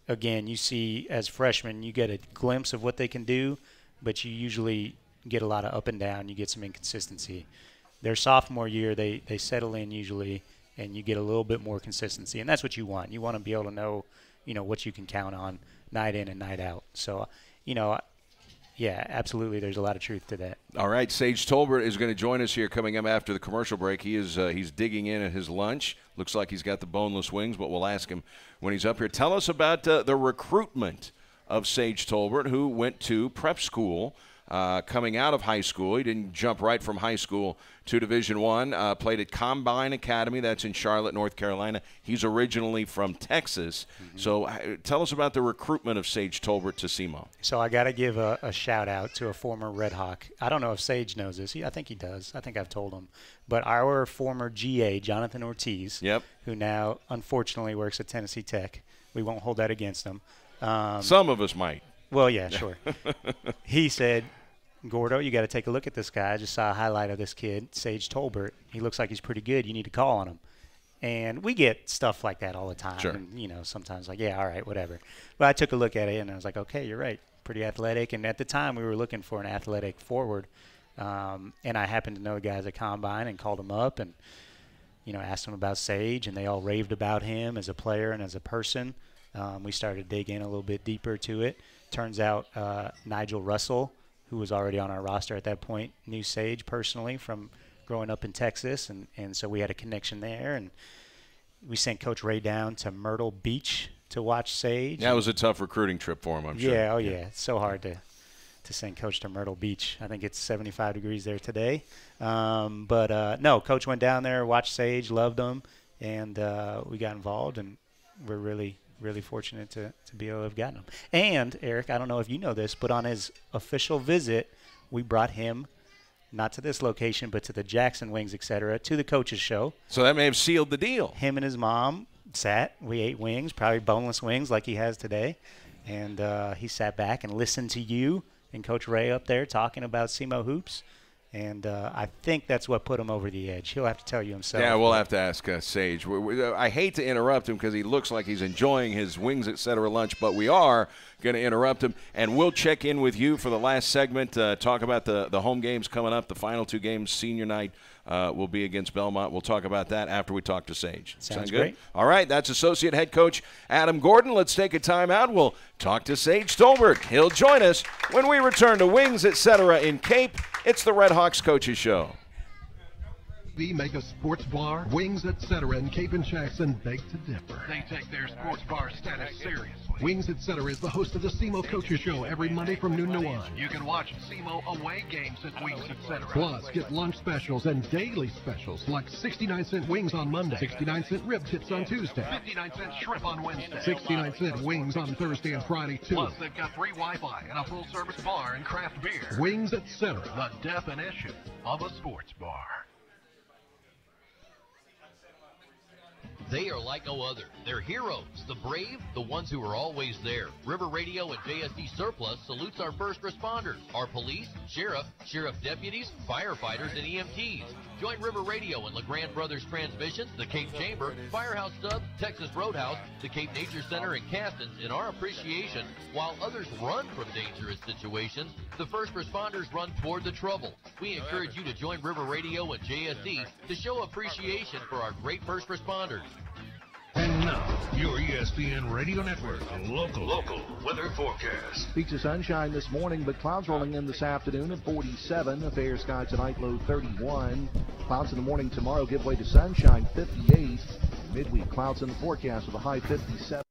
Again, you see as freshmen, you get a glimpse of what they can do, but you usually get a lot of up and down. You get some inconsistency. Their sophomore year, they settle in usually, and you get a little bit more consistency. And that's what you want. You want to be able to know, what you can count on night in and night out. So, yeah, absolutely. There's a lot of truth to that. All right, Sage Tolbert is going to join us here coming up after the commercial break. He's digging in at his lunch. Looks like he's got the boneless wings, but we'll ask him when he's up here. Tell us about the recruitment of Sage Tolbert, who went to prep school coming out of high school. He didn't jump right from high school to Division I. Played at Combine Academy. That's in Charlotte, North Carolina. He's originally from Texas. Mm-hmm. So tell us about the recruitment of Sage Tolbert to SEMO. So I got to give a shout-out to a former Red Hawk. I don't know if Sage knows this. I think he does. I think I've told him. But our former GA, Jonathan Ortiz, who now unfortunately works at Tennessee Tech. We won't hold that against him. Some of us might. Well, yeah, sure. He said, Gordo, you got to take a look at this guy. I just saw a highlight of this kid, Sage Tolbert. He looks like he's pretty good. You need to call on him. And we get stuff like that all the time. Sure. And, sometimes like, yeah, all right, whatever. But I took a look at it, and I was like, okay, you're right. Pretty athletic. And at the time, we were looking for an athletic forward. And I happened to know the guys at Combine and called him up and, asked him about Sage. And they all raved about him as a player and as a person. We started to dig in a little bit deeper to it. Turns out Nigel Russell, who was already on our roster at that point, knew Sage personally from growing up in Texas, and so we had a connection there. And we sent Coach Ray down to Myrtle Beach to watch Sage. That was a tough recruiting trip for him, I'm sure. Yeah, It's so hard to send Coach to Myrtle Beach. I think it's 75 degrees there today. But no, Coach went down there, watched Sage, loved him, and we got involved, and we're really fortunate to be able to have gotten him. And, Eric, I don't know if you know this, but on his official visit, we brought him, not to this location, but to the Jackson Wings, etc., to the coach's show. So that may have sealed the deal. Him and his mom sat. We ate wings, probably boneless wings like he has today. And he sat back and listened to you and Coach Ray up there talking about SEMO hoops. And I think that's what put him over the edge. He'll have to tell you himself. Yeah, we'll have to ask Sage. I hate to interrupt him because he looks like he's enjoying his wings, etc. lunch, but we are going to interrupt him. And we'll check in with you for the last segment, talk about the home games coming up. The final two games, senior night, will be against Belmont. We'll talk about that after we talk to Sage. Sounds good? Great. All right, that's Associate Head Coach Adam Gordon. Let's take a timeout. We'll talk to Sage Tolbert. He'll join us when we return to Wings, etc. in Cape. It's the Red Hawks Coaches Show. We make a sports bar, Wings, etc. in Cape and Jackson beg to differ. They take their sports bar status seriously. Wings, etc. is the host of the SEMO Coaches Show every Monday from noon to 1. You can watch SEMO away games at Wings, etc. Plus, get lunch specials and daily specials like 69-cent wings on Monday, 69-cent rib tips on Tuesday, 59-cent shrimp on Wednesday, 69-cent wings on Thursday and Friday too. Plus, they've got free Wi-Fi and a full-service bar and craft beer. Wings, etc. The definition of a sports bar. They are like no other. They're heroes, the brave, the ones who are always there. River Radio and JSD Surplus salutes our first responders, our police, sheriff deputies, firefighters, and EMTs. Join River Radio and LeGrand Brothers Transmissions, the Cape Chamber, Firehouse Subs, Texas Roadhouse, the Cape Nature Center, and Castins in our appreciation. While others run from dangerous situations, the first responders run toward the trouble. We encourage you to join River Radio and JSD to show appreciation for our great first responders. And now, your ESPN Radio Network local weather forecast. Peaks of sunshine this morning, but clouds rolling in this afternoon at 47. A fair sky tonight, low 31. Clouds in the morning tomorrow give way to sunshine, 58. Midweek clouds in the forecast with a high 57.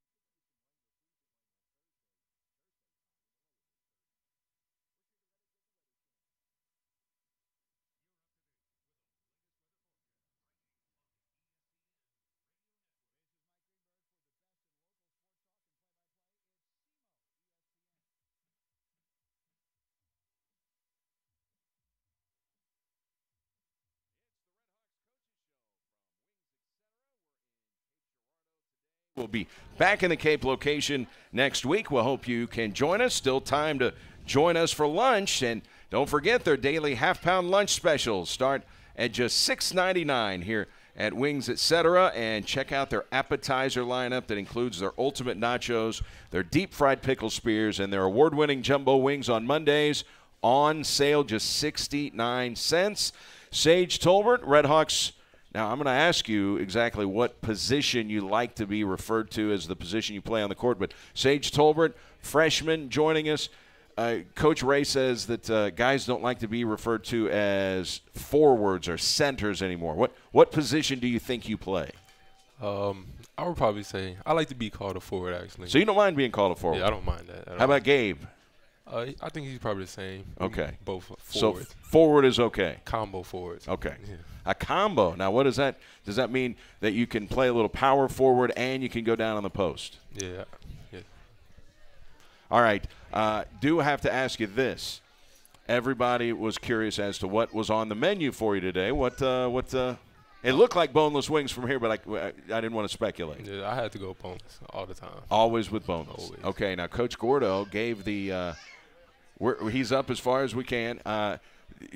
We'll be back in the Cape location next week. We'll hope you can join us. Still time to join us for lunch. And don't forget their daily half-pound lunch specials start at just $6.99 here at Wings, etc. And check out their appetizer lineup that includes their ultimate nachos, their deep-fried pickle spears, and their award-winning jumbo wings on Mondays. On sale, just 69 cents. Sage Tolbert, Red Hawks Now, I'm going to ask you exactly what position you like to be referred to as the position you play on the court. But Sage Tolbert, freshman, joining us. Coach Ray says that guys don't like to be referred to as forwards or centers anymore. What position do you think you play? I would probably say I like to be called a forward, actually. So you don't mind being called a forward? Yeah, I don't mind that. How about Gabe? I think he's probably the same. Okay. Both forwards. So forward is okay. Combo forwards. Okay. Yeah. A combo. Now, what is that? Does that mean that you can play a little power forward and you can go down on the post? Yeah. All right. Do have to ask you this. Everybody was curious as to what was on the menu for you today. It looked like boneless wings from here, but I didn't want to speculate. Yeah, I had to go boneless all the time. Always with boneless. Always. Okay, now Coach Gordo gave the he's up as far as we can.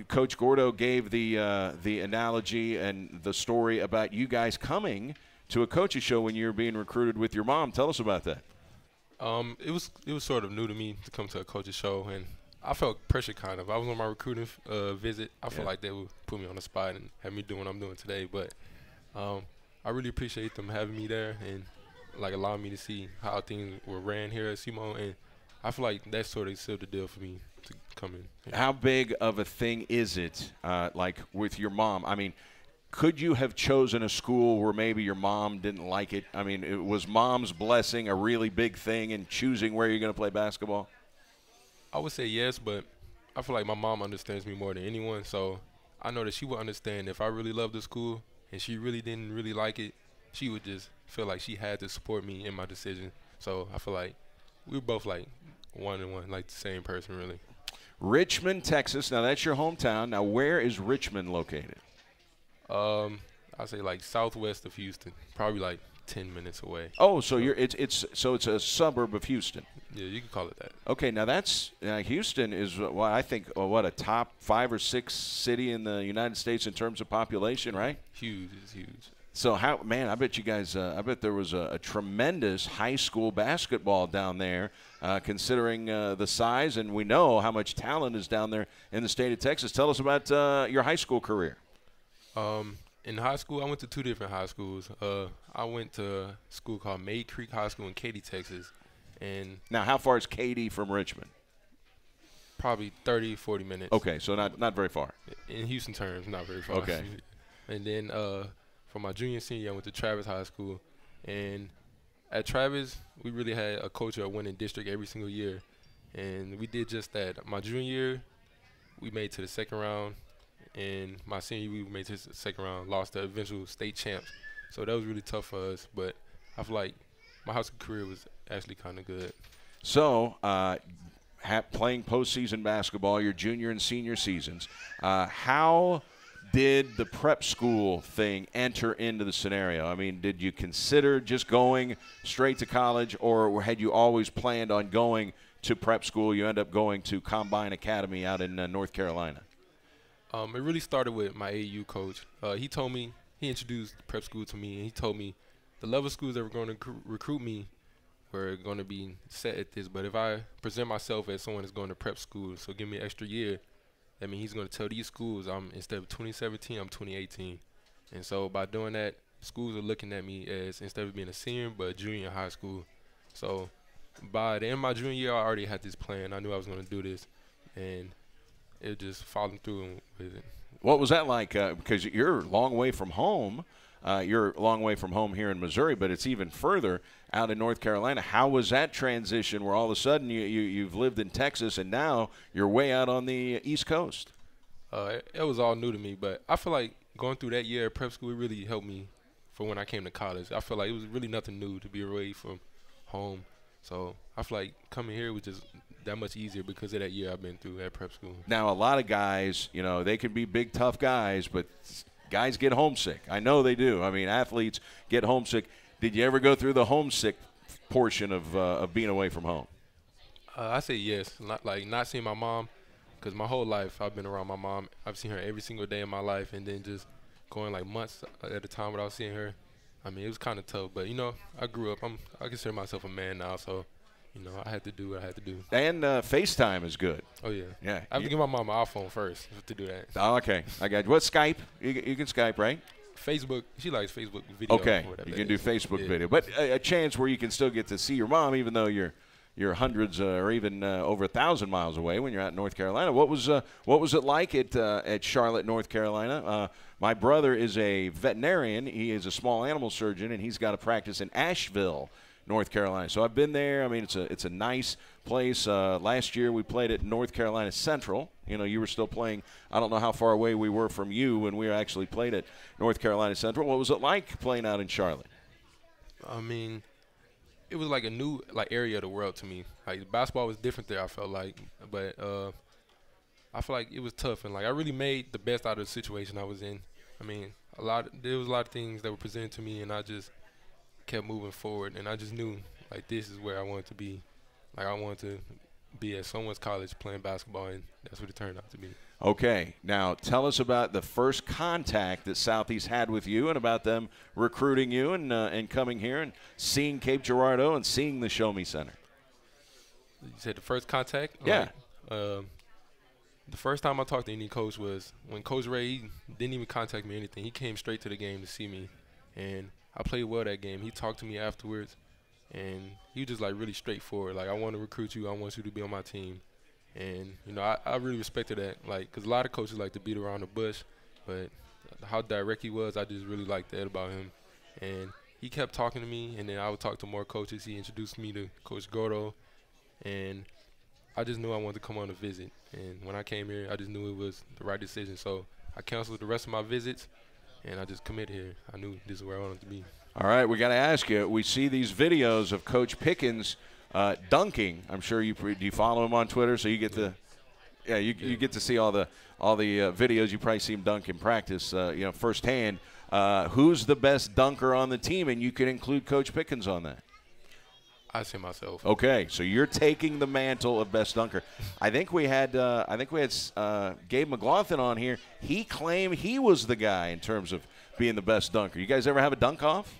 Coach Gordo gave the analogy and the story about you guys coming to a coach's show when you were being recruited with your mom. Tell us about that. It was sort of new to me to come to a coach's show, and I felt pressure kind of. I was on my recruiting visit. I felt like they would put me on the spot and have me doing what I'm doing today. But I really appreciate them having me there and like allowing me to see how things were ran here at SEMO. And I feel like that sort of sealed the deal for me to come in. Yeah. How big of a thing is it, like with your mom? I mean, could you have chosen a school where maybe your mom didn't like it? I mean, was mom's blessing a really big thing in choosing where you're going to play basketball? I would say yes, but I feel like my mom understands me more than anyone, so I know that she would understand if I really loved the school and she really didn't really like it, she would just feel like she had to support me in my decision. So I feel like we were both like one-on-one, like the same person really. Richmond, Texas. Now, that's your hometown. Now, where is Richmond located? I'd say like southwest of Houston, probably like 10 minutes away. Oh, so it's a suburb of Houston. Yeah, you can call it that. Okay, now that's Houston is I think a top 5 or 6 city in the United States in terms of population, right? Huge, it's huge. So I bet you guys, I bet there was a tremendous high school basketball down there, considering the size, and we know how much talent is down there in the state of Texas. Tell us about your high school career. In high school, I went to 2 different high schools. I went to a school called May Creek High School in Katy, Texas. And now, how far is Katy from Richmond? Probably 30, 40 minutes. Okay, so not very far. In Houston terms, not very far. Okay. And then for my junior and senior, I went to Travis High School. And at Travis, we really had a culture of winning district every single year. And we did just that. My junior year, we made to the second round. And my senior year, we made to the second round, lost the eventual state champs. So that was really tough for us. But I feel like my high school career was actually kind of good. So playing postseason basketball, your junior and senior seasons, how did the prep school thing enter into the scenario? I mean, did you consider just going straight to college, or had you always planned on going to prep school? You end up going to Combine Academy out in North Carolina. It really started with my AAU coach. He introduced prep school to me, and he told me the level schools that were going to recruit me were going to be set at this. But if I present myself as someone that's going to prep school, so give me an extra year, I mean, he's going to tell these schools instead of 2017, I'm 2018. And so by doing that, schools are looking at me as instead of being a senior, but a junior in high school. So by the end of my junior year, I already had this plan. I knew I was going to do this, and it just followed through with it. What was that like? Because you're a long way from home. You're a long way from home here in Missouri, but it's even further out in North Carolina. How was that transition where all of a sudden you've lived in Texas and now you're way out on the East Coast? It was all new to me, but I feel like going through that year at prep school really helped me for when I came to college. I feel like it was really nothing new to be away from home. So I feel like coming here was just that much easier because of that year I've been through at prep school. Now, a lot of guys, they can be big, tough guys, but guys get homesick. I know they do. I mean, athletes get homesick. Did you ever go through the homesick portion of being away from home? I say yes. Not seeing my mom, because my whole life I've been around my mom. I've seen her every single day of my life, and then just going like months at a time without seeing her. I mean, it was kind of tough, but I grew up. I consider myself a man now, so I had to do what I had to do. And FaceTime is good. Oh yeah. Yeah. I have to give my mom an iPhone first to do that. Oh, okay. I got you. What, Skype? You can Skype, right? Facebook. She likes Facebook video. Okay, or whatever you can do Facebook video, but a chance where you can still get to see your mom, even though you're hundreds or even over 1,000 miles away when you're out in North Carolina. What was it like at Charlotte, North Carolina? My brother is a veterinarian. He is a small animal surgeon, and he's got a practice in Asheville, North Carolina. So I've been there. I mean, it's a nice place. Last year we played at North Carolina Central. You know, you were still playing. I don't know how far away we were from you when we actually played at North Carolina Central. What was it like playing out in Charlotte? I mean, it was like a new area of the world to me. Like basketball was different there, I felt like, but I feel like it was tough, and I really made the best out of the situation I was in. I mean, there was a lot of things that were presented to me, and I just kept moving forward, and I just knew this is where I wanted to be. I wanted to be at someone's college playing basketball, and that's what it turned out to be. Okay, now tell us about the first contact that Southeast had with you, and about them recruiting you and coming here and seeing Cape Girardeau and seeing the Show Me Center. You said the first contact? Yeah. The first time I talked to any coach was when Coach Ray, he didn't even contact me or anything. He came straight to the game to see me, and I played well that game. He talked to me afterwards, and he was just really straightforward. I want to recruit you. I want you to be on my team. And, I really respected that, because a lot of coaches like to beat around the bush, but how direct he was, I just really liked that about him. And he kept talking to me, and then I would talk to more coaches. He introduced me to Coach Gordo, and I just knew I wanted to come on a visit. And when I came here, I just knew it was the right decision. So I canceled the rest of my visits, and I just committed here. I knew this is where I wanted to be. All right, we got to ask you. We see these videos of Coach Pickens dunking. I'm sure do you follow him on Twitter, so you get you get to see all the videos. You probably see him dunk in practice, firsthand. Who's the best dunker on the team, and you can include Coach Pickens on that? I say myself. Okay, so you're taking the mantle of best dunker. I think we had Gabe McLaughlin on here. He claimed he was the guy in terms of being the best dunker. You guys ever have a dunk off?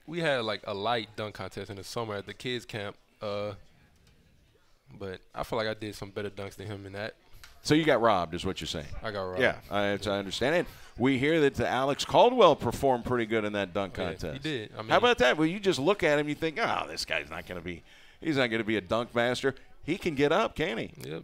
We had a light dunk contest in the summer at the kids camp, but I feel like I did some better dunks than him in that. So you got robbed, is what you're saying? I got robbed. Yeah, I understand it. We hear that Alex Caldwell performed pretty good in that dunk contest. He did. I mean, how about that? Well, you just look at him, you think, oh, this guy's not going to be. He's not going to be a dunk master. He can get up, can he? Yep,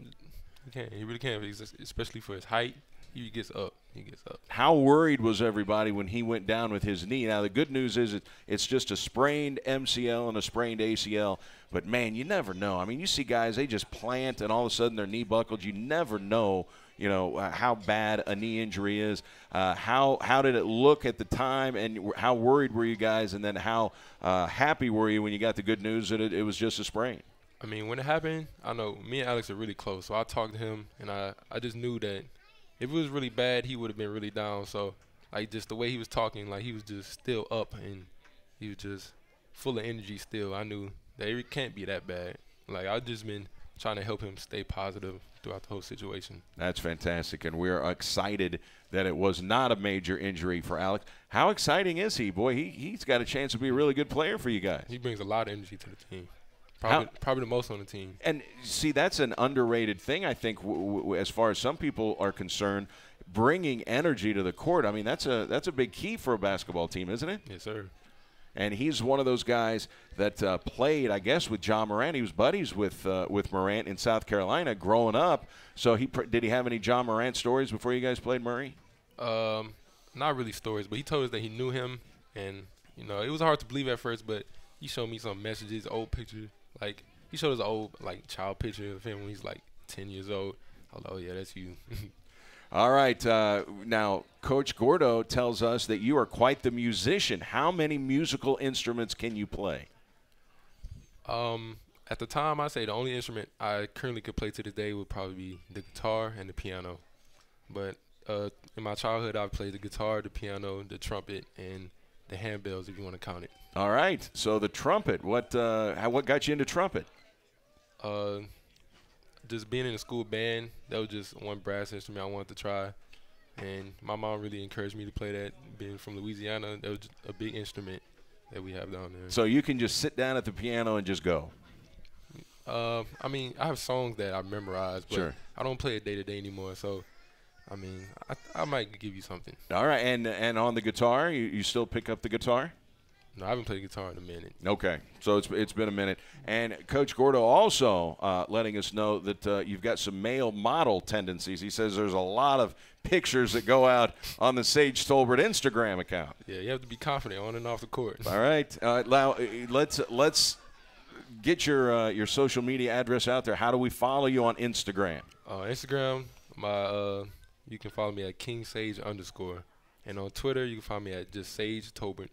he can. He really can, especially for his height. He gets up. He gets up. How worried was everybody when he went down with his knee? Now, the good news is it's just a sprained MCL and a sprained ACL. But, man, you never know. I mean, you see guys, they just plant and all of a sudden their knee buckled. You never know, how bad a knee injury is. How did it look at the time, and how worried were you guys? And then how happy were you when you got the good news that it was just a sprain? I mean, when it happened, I know me and Alex are really close. So I talked to him, and I just knew that if it was really bad, he would have been really down. So, just the way he was talking, he was just still up, and he was just full of energy still. I knew that it can't be that bad. I've just been trying to help him stay positive throughout the whole situation. That's fantastic, and we're excited that it was not a major injury for Alex. How exciting is he? Boy, he's got a chance to be a really good player for you guys. He brings a lot of energy to the team. Probably the most on the team. And, see, that's an underrated thing, I think, as far as some people are concerned, bringing energy to the court. I mean, that's a big key for a basketball team, isn't it? Yes, sir. And he's one of those guys that played, I guess, with John Morant. He was buddies with Morant in South Carolina growing up. So did he have any John Morant stories before you guys played Murray? Not really stories, but he told us that he knew him. And, it was hard to believe at first, but he showed me some messages, old pictures. He showed us an old, child picture of him when he's, 10 years old. I was like, oh, yeah, that's you. All right. Now, Coach Gordo tells us that you are quite the musician. How many musical instruments can you play? At the time, I say the only instrument I currently could play to this day would probably be the guitar and the piano. But in my childhood, I played the guitar, the piano, the trumpet, and the handbells, if you want to count it. All right. So the trumpet, what got you into trumpet? Just being in a school band, that was just one brass instrument I wanted to try. And my mom really encouraged me to play that. Being from Louisiana, that was a big instrument that we have down there. So you can just sit down at the piano and just go? I mean, I have songs that I memorized, but sure. I don't play it day to day anymore. So I mean, I might give you something. All right, and on the guitar, you still pick up the guitar? No, I haven't played guitar in a minute. Okay, so it's been a minute. And Coach Gordo also letting us know that you've got some male model tendencies. He says there's a lot of pictures that go out on the Sage Tolbert Instagram account. Yeah, you have to be confident on and off the court. All right, now let's get your social media address out there. How do we follow you on Instagram? Instagram, you can follow me at KingSage_. And on Twitter, you can find me at just Sage Tolbert.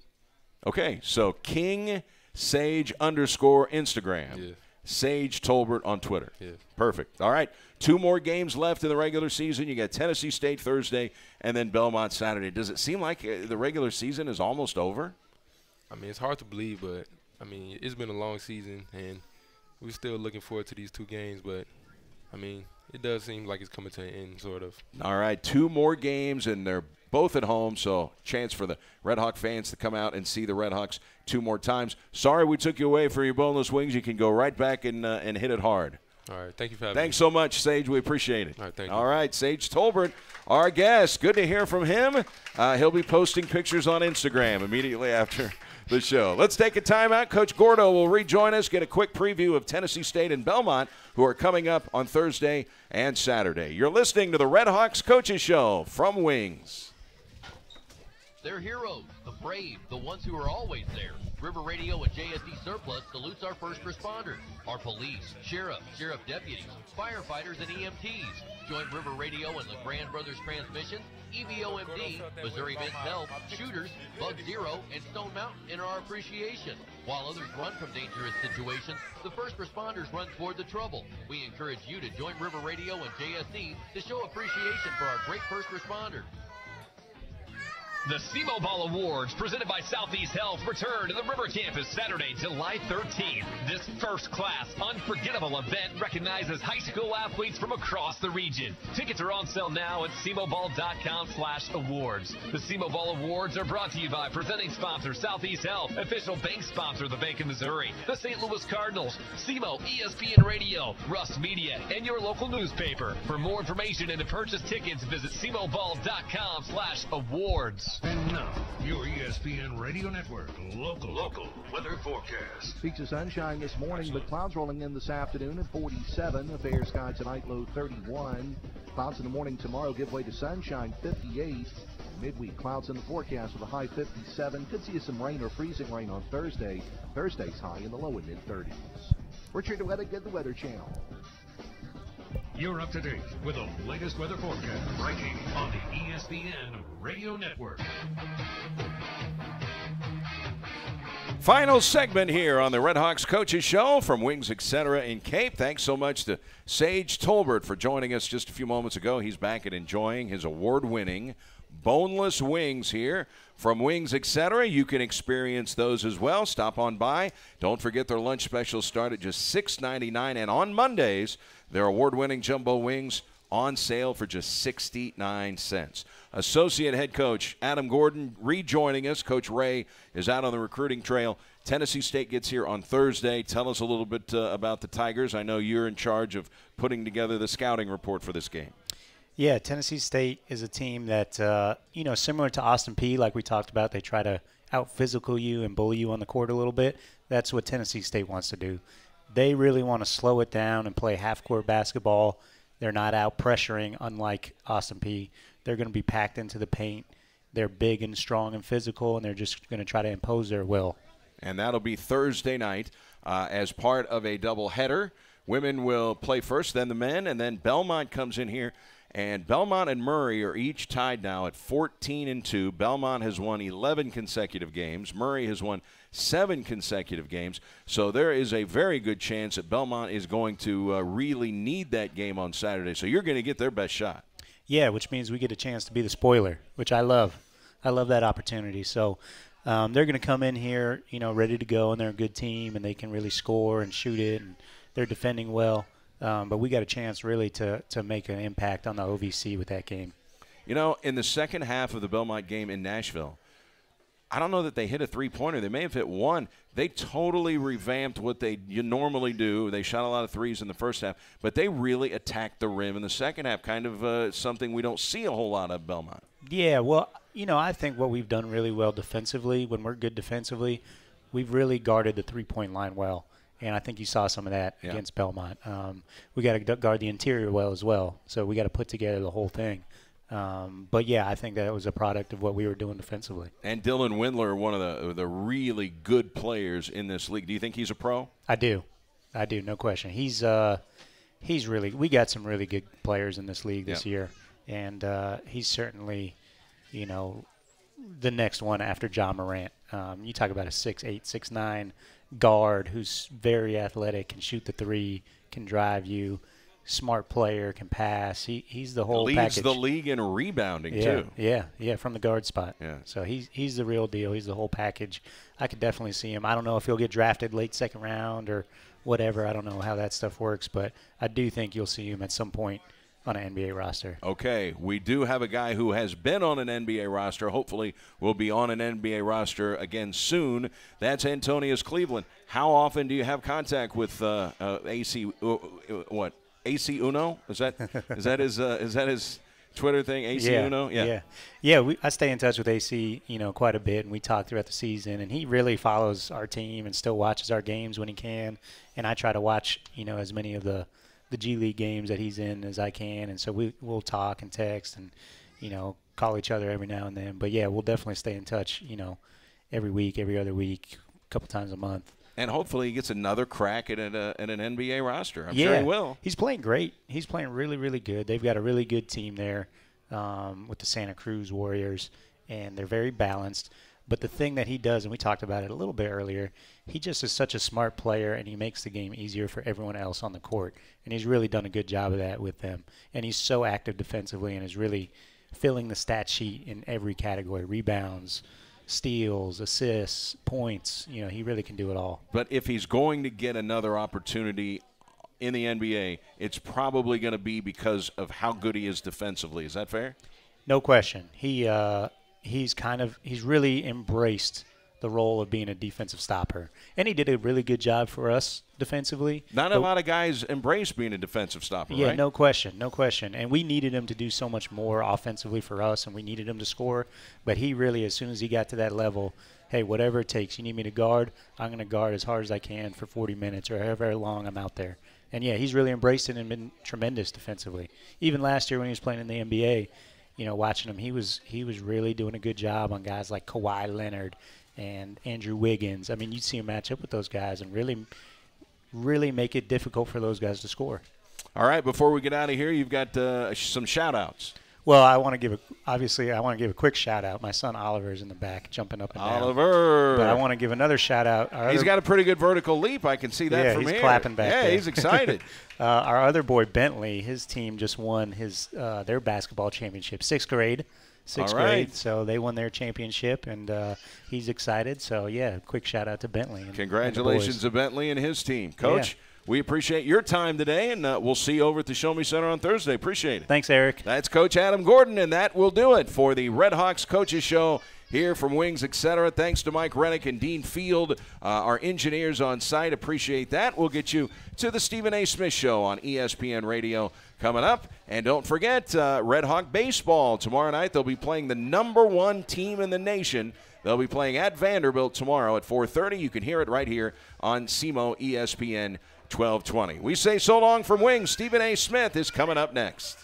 Okay, so King Sage Instagram. Yeah. Sage Tolbert on Twitter. Yeah. Perfect. All right, 2 more games left in the regular season. You got Tennessee State Thursday and then Belmont Saturday. Does it seem like the regular season is almost over? I mean, it's hard to believe, but, I mean, it's been a long season, and we're still looking forward to these 2 games. But, I mean, it does seem like it's coming to an end, sort of. All right, 2 more games, and they're both at home, so chance for the Red Hawk fans to come out and see the Red Hawks 2 more times. Sorry we took you away for your boneless wings. You can go right back and hit it hard. All right, thank you for having me. Thanks so much, Sage. We appreciate it. All right, thank you. All right, Sage Tolbert, our guest. Good to hear from him. He'll be posting pictures on Instagram immediately after the show. Let's take a timeout. Coach Gordo will rejoin us, get a quick preview of Tennessee State and Belmont, who are coming up on Thursday and Saturday. You're listening to the Red Hawks Coaches Show from Wings. They're heroes, the brave, the ones who are always there. River Radio and JSD Surplus salutes our first responders, our police, sheriff deputies, firefighters, and EMTs. Join River Radio and LeGrand Brothers Transmissions, EVOMD, Missouri Men's Health, Shooters, Bug Zero, and Stone Mountain in our appreciation. While others run from dangerous situations, the first responders run toward the trouble. We encourage you to join River Radio and JSD to show appreciation for our great first responders. The SEMO Ball Awards, presented by Southeast Health, return to the River Campus Saturday, July 13th. This first-class, unforgettable event recognizes high school athletes from across the region. Tickets are on sale now at SEMOBall.com/awards. The SEMO Ball Awards are brought to you by presenting sponsor Southeast Health, official bank sponsor the Bank of Missouri, the St. Louis Cardinals, SEMO ESPN Radio, Rust Media, and your local newspaper. For more information and to purchase tickets, visit SEMOBall.com/awards. And now, your ESPN Radio Network local weather forecast. Peaks of sunshine this morning, but clouds rolling in this afternoon at 47. A fair sky tonight, low 31. Clouds in the morning tomorrow give way to sunshine, 58. Midweek clouds in the forecast with a high 57. Could see some rain or freezing rain on Thursday. Thursday's high in the low and mid-30s. Richard DeWeather, get the Weather Channel. You're up to date with the latest weather forecast right here on the ESPN Radio Network. Final segment here on the Red Hawks Coaches Show from Wings Etc. in Cape. Thanks so much to Sage Tolbert for joining us just a few moments ago. He's back and enjoying his award-winning boneless wings here from Wings Etc. You can experience those as well. Stop on by. Don't forget their lunch specials start at just $6.99, and on Mondays, their award-winning jumbo wings on sale for just 69 cents. Associate head coach Adam Gordon rejoining us. Coach Ray is out on the recruiting trail. Tennessee State gets here on Thursday. Tell us a little bit about the Tigers. I know you're in charge of putting together the scouting report for this game. Yeah, Tennessee State is a team that, similar to Austin Peay, like we talked about, they try to out-physical you and bully you on the court a little bit. That's what Tennessee State wants to do. They really want to slow it down and play half-court basketball. They're not out-pressuring, unlike Austin Peay. They're going to be packed into the paint. They're big and strong and physical, and they're just going to try to impose their will. And that'll be Thursday night as part of a doubleheader. Women will play first, then the men, and then Belmont comes in here. And Belmont and Murray are each tied now at 14-2. Belmont has won 11 consecutive games. Murray has won 7 consecutive games. So there is a very good chance that Belmont is going to really need that game on Saturday. So you're going to get their best shot. Yeah, which means we get a chance to be the spoiler, which I love. I love that opportunity. So they're going to come in here, ready to go, and they're a good team, and they can really score and shoot it, and they're defending well. But we got a chance really to make an impact on the OVC with that game. In the second half of the Belmont game in Nashville, I don't know that they hit a three-pointer. They may have hit one. They totally revamped what you normally do. They shot a lot of threes in the first half, but they really attacked the rim in the second half, kind of something we don't see a whole lot of Belmont. Yeah, well, I think what we've done really well defensively, when we're good defensively, we've really guarded the three-point line well, and I think you saw some of that against Belmont. We got to guard the interior well as well, so we got to put together the whole thing. But, yeah, I think that was a product of what we were doing defensively. And Dylan Windler, one of the really good players in this league. Do you think he's a pro? I do, no question. He's really – we got some really good players in this league this year, and he's certainly, the next one after John Morant. You talk about a 6'8", 6'9" guard who's very athletic, can shoot the three, can drive you. Smart player, can pass. He's the whole package. Leads the league in rebounding, too. Yeah, from the guard spot. Yeah. So he's the real deal. He's the whole package. I could definitely see him. I don't know if he'll get drafted late second round or whatever. I don't know how that stuff works, but I do think you'll see him at some point on an NBA roster. Okay, we do have a guy who has been on an NBA roster. Hopefully will be on an NBA roster again soon. That's Antonius Cleveland. How often do you have contact with AC Uno? Is that his Twitter thing? AC Uno? Yeah. I stay in touch with AC, quite a bit, and we talk throughout the season. And he really follows our team and still watches our games when he can. And I try to watch, as many of the G League games that he's in as I can. And so we'll talk and text and call each other every now and then. But yeah, we'll definitely stay in touch. Every week, every other week, a couple times a month. And hopefully he gets another crack at an NBA roster. I'm sure he will. He's playing great. He's playing really, really good. They've got a really good team there with the Santa Cruz Warriors, and they're very balanced. But the thing that he does, and we talked about it a little bit earlier, he just is such a smart player, and he makes the game easier for everyone else on the court. And he's really done a good job of that with them. And he's so active defensively and is really filling the stat sheet in every category, rebounds, steals, assists, points. He really can do it all. But if he's going to get another opportunity in the NBA, it's probably going to be because of how good he is defensively. Is that fair? No question. He's really embraced the role of being a defensive stopper. And he did a really good job for us defensively. Not a lot of guys embrace being a defensive stopper, right? Yeah, no question. And we needed him to do so much more offensively for us, and we needed him to score. But he really, as soon as he got to that level, hey, whatever it takes, you need me to guard, I'm going to guard as hard as I can for 40 minutes or however long I'm out there. And, yeah, he's really embraced it and been tremendous defensively. Even last year when he was playing in the NBA, watching him, he was really doing a good job on guys like Kawhi Leonard and Andrew Wiggins. I mean, you'd see him match up with those guys and really make it difficult for those guys to score. All right, before we get out of here, you've got some shout-outs. Well, I want to give a quick shout-out. My son Oliver is in the back jumping up and down. Oliver! But I want to give another shout-out. He's got a pretty good vertical leap. I can see that from here. Yeah, he's clapping back there. Yeah, he's excited. Our other boy, Bentley, his team just won their basketball championship, sixth grade. So they won their championship, and he's excited. So, yeah, quick shout-out to Bentley. Congratulations to Bentley and his team. Coach, we appreciate your time today, and we'll see you over at the Show Me Center on Thursday. Appreciate it. Thanks, Eric. That's Coach Adam Gordon, and that will do it for the Red Hawks Coaches Show here from Wings, etc. Thanks to Mike Rennick and Dean Field, our engineers on site. Appreciate that. We'll get you to the Stephen A. Smith Show on ESPN Radio coming up. And don't forget, Red Hawk Baseball. Tomorrow night they'll be playing the #1 team in the nation. They'll be playing at Vanderbilt tomorrow at 4:30. You can hear it right here on SEMO ESPN 1220. We say so long from Wings. Stephen A. Smith is coming up next.